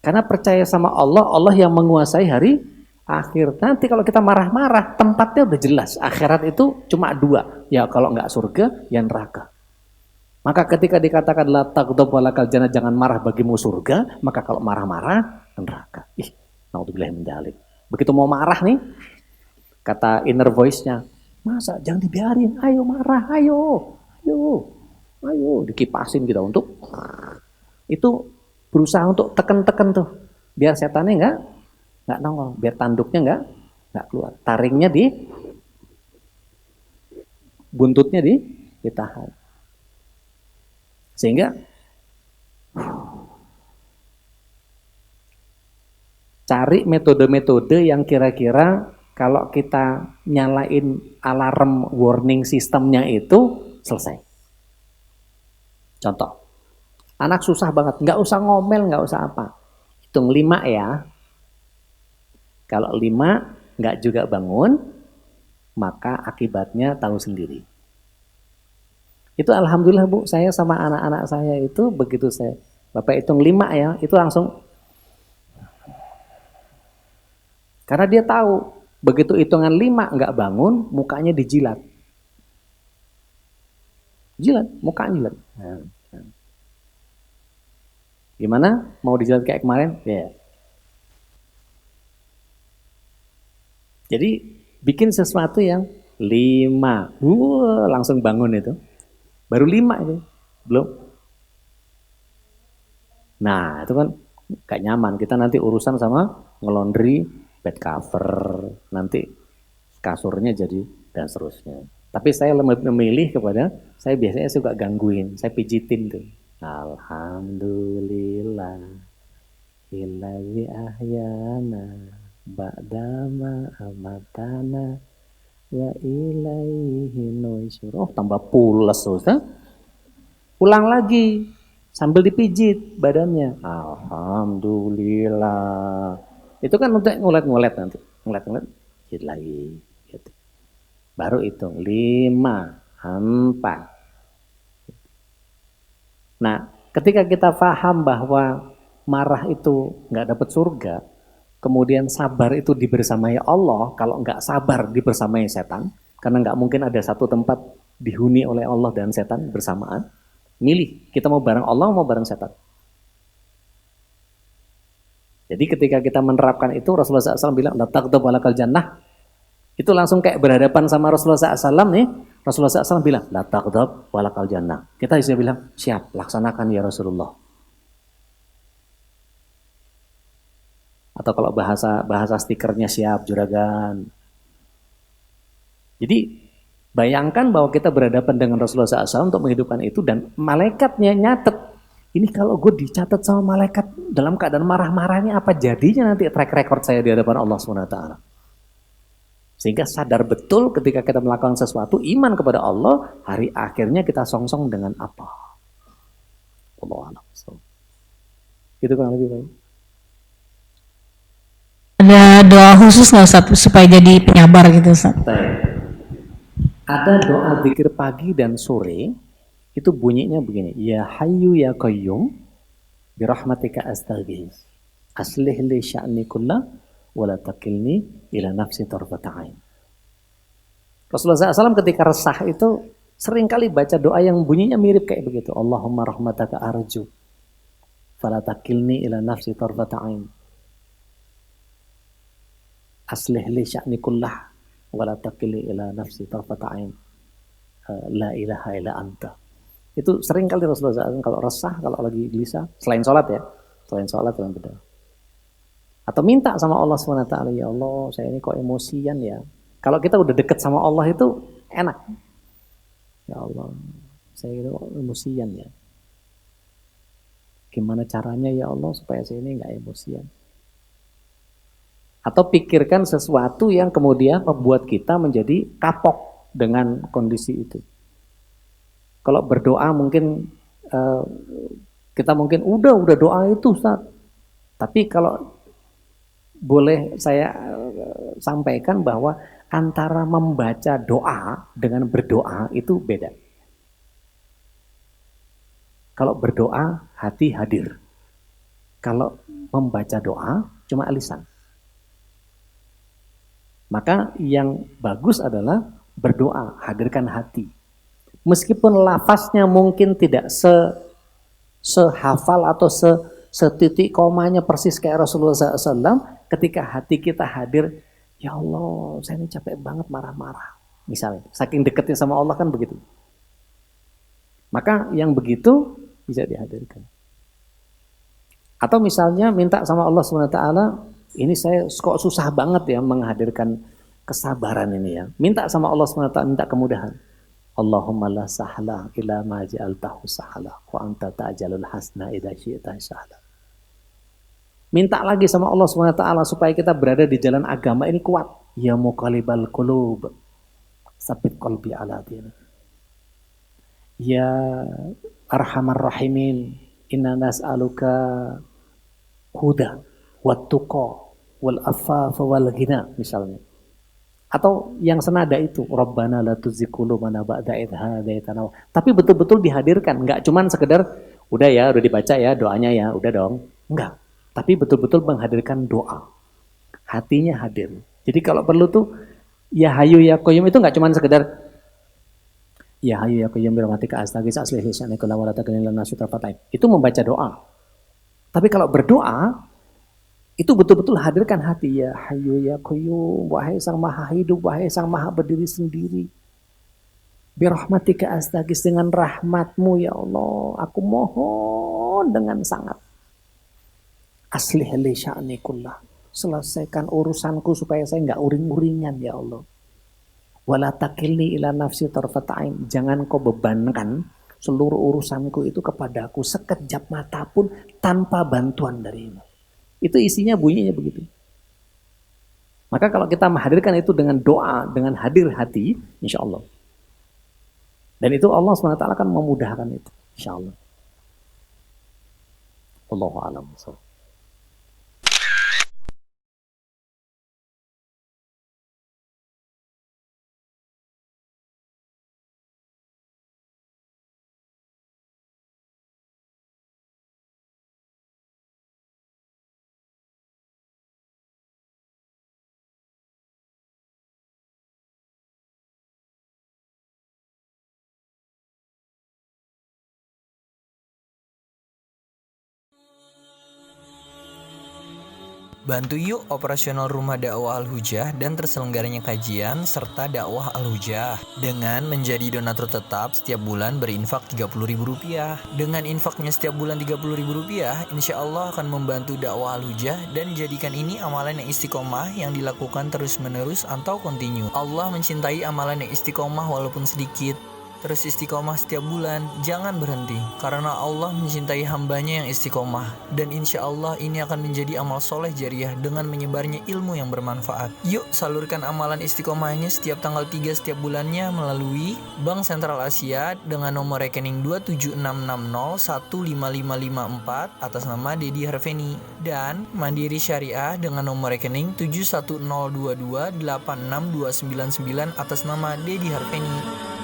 Karena percaya sama Allah, Allah yang menguasai hari akhir. Nanti kalau kita marah-marah, tempatnya udah jelas. Akhirat itu cuma dua. Ya kalau nggak surga, ya neraka. Maka ketika dikatakan la taghdab walakal jannah, jangan marah bagimu surga, maka kalau marah-marah, neraka. Naudzubillah min dzalik. Begitu mau marah nih, kata inner voice-nya, masa jangan dibiarin, ayo marah, ayo, dikipasin kita untuk itu berusaha untuk teken-teken tuh, biar setannya nggak nongol, biar tanduknya nggak keluar, taringnya buntutnya ditahan, sehingga cari metode-metode yang kira-kira kalau kita nyalain alarm warning sistemnya itu selesai. Contoh, anak susah banget, nggak usah ngomel, nggak usah apa. Hitung 5 ya. Kalau 5 nggak juga bangun, maka akibatnya tahu sendiri. Itu alhamdulillah Bu, saya sama anak-anak saya itu begitu saya, Bapak hitung 5 ya, itu langsung. Karena dia tahu, begitu hitungan 5 nggak bangun, mukanya dijilat. Mukanya jilat. Gimana? Mau dijilat kayak kemarin? Ya. Jadi, bikin sesuatu yang 5. Langsung bangun itu. Baru 5 itu. Belum. Nah, itu kan gak nyaman. Kita nanti urusan sama ngelondri, bed cover, nanti kasurnya jadi dan seterusnya. Tapi saya memilih kepada, saya biasanya suka gangguin, saya pijitin tuh. Alhamdulillah, illazi ahyana, ba'dama amatana, wa ilaihi nusyur. Oh, tambah pules, Ustaz. Ulang lagi, sambil dipijit badannya. Alhamdulillah. Itu kan untuk ngulet-ngulet nanti. Ngulet-ngulet, hit lagi. Gitu. Baru hitung. 5, 4. Nah, ketika kita paham bahwa marah itu nggak dapat surga, kemudian sabar itu dibersamai Allah, kalau nggak sabar dibersamai setan, karena nggak mungkin ada satu tempat dihuni oleh Allah dan setan bersamaan. Milih, kita mau bareng Allah, mau bareng setan. Jadi ketika kita menerapkan itu, Rasulullah SAW bilang, la taghdab walakal jannah. Itu langsung kayak berhadapan sama Rasulullah SAW nih. Rasulullah SAW bilang, la taghdab walakal jannah. Kita bisa bilang, siap, laksanakan ya Rasulullah. Atau kalau bahasa stikernya siap, juragan. Jadi bayangkan bahwa kita berhadapan dengan Rasulullah SAW untuk menghidupkan itu, dan malaikatnya nyatet. Ini kalau gue dicatat sama malaikat dalam keadaan marah-marahnya, apa jadinya nanti track record saya di hadapan Allah SWT. Sehingga sadar betul ketika kita melakukan sesuatu, iman kepada Allah, hari akhirnya kita songsong dengan apa. Allah alam. Itu kan lebih baik. Ada doa khusus nggak Ustaz supaya jadi penyabar gitu Ustaz? Ada doa zikir pagi dan sore Itu bunyinya begini, ya hayyu ya qayyum birahmatika astaghits. Aslih li sya'ni kullah wa la takilni ila nafsi tarfata ain. Rasulullah SAW ketika resah itu seringkali baca doa yang bunyinya mirip kayak begitu. Allahumma rahmataka arju fala takilni ila nafsi tarfata ain. Aslih li sya'ni kullah wa la takilni ila nafsi tarfata ain. La ilaha illa anta. Itu sering kali Rasulullah SAW kalau resah, kalau lagi gelisah, selain sholat ya, selain sholat yang beda. Atau minta sama Allah SWT, ya Allah, saya ini kok emosian ya. Kalau kita udah deket sama Allah itu enak. Ya Allah, saya ini kok emosian ya. Gimana caranya ya Allah supaya saya ini nggak emosian? Atau pikirkan sesuatu yang kemudian membuat kita menjadi kapok dengan kondisi itu. Kalau berdoa mungkin kita mungkin udah doa itu Ustaz. Tapi kalau boleh saya sampaikan bahwa antara membaca doa dengan berdoa itu beda. Kalau berdoa hati hadir. Kalau membaca doa cuma lisan. Maka yang bagus adalah berdoa, hadirkan hati. Meskipun lafaznya mungkin tidak sehafal atau setitik komanya persis kayak Rasulullah SAW, ketika hati kita hadir, ya Allah, saya ini capek banget marah-marah. Misalnya, saking dekatnya sama Allah kan begitu. Maka yang begitu bisa dihadirkan. Atau misalnya minta sama Allah SWT, ini saya kok susah banget ya menghadirkan kesabaran ini ya. Minta sama Allah SWT, minta kemudahan. Allahumma la sahla ila ma ja'altahu sahla wa anta ta'jalul hasna idza syi'ta sahla. Minta lagi sama Allah SWT supaya kita berada di jalan agama ini kuat. Ya muqallibal qulub, tsabbit qalbi ala dinik. Ya arhamar rahimin, inna nas'aluka huda wat tuqa wal afafa wal ghina misalnya. Atau yang senada itu, Rabbana la tuzigh qulubana ba'da idh hadaitana. Tapi betul-betul dihadirkan, enggak cuman sekedar udah ya, udah dibaca ya doanya ya, udah dong. Enggak. Tapi betul-betul menghadirkan doa. Hatinya hadir. Jadi kalau perlu tuh ya hayyu ya qayyum itu enggak cuman sekedar ya hayyu ya qayyum birahmatika astaghits aslih li sya'ni kullahu wa la takilni ila nafsi tarfata ain. Itu membaca doa. Tapi kalau berdoa itu betul-betul hadirkan hati, ya hayyu ya qayyum, wahai sang maha hidup, wahai sang maha berdiri sendiri. Birahmatika astaghits, dengan rahmatmu ya Allah, aku mohon dengan sangat. Aslih li sya'ni kullah, selesaikan urusanku supaya saya enggak uring-uringan ya Allah. Wala takilni ila nafsi tarfata ain, jangan kau bebankan seluruh urusanku itu kepadaku sekejap mata pun tanpa bantuan darimu. Itu isinya bunyinya begitu. Maka kalau kita menghadirkan itu dengan doa, dengan hadir hati, insya Allah. Dan itu Allah SWT akan memudahkan itu, insya Allah. Allahu a'lam. Bantu yuk operasional Rumah Dakwah Al-Hujah dan terselenggaranya kajian serta dakwah Al-Hujah dengan menjadi donatur tetap setiap bulan berinfak Rp30.000. Dengan infaknya setiap bulan Rp30.000, insya Allah akan membantu dakwah Al-Hujah dan jadikan ini amalan yang istiqomah yang dilakukan terus-menerus atau kontinu. Allah mencintai amalan yang istiqomah walaupun sedikit. Terus istiqomah setiap bulan, jangan berhenti. Karena Allah mencintai hambanya yang istiqomah. Dan insya Allah ini akan menjadi amal soleh jariah dengan menyebarnya ilmu yang bermanfaat. Yuk salurkan amalan istiqomahnya setiap tanggal 3 setiap bulannya melalui Bank Sentral Asia dengan nomor rekening 27660155554 atas nama Dedi Harveni. Dan Mandiri Syariah dengan nomor rekening 71022862999 atas nama Dedi Harveni.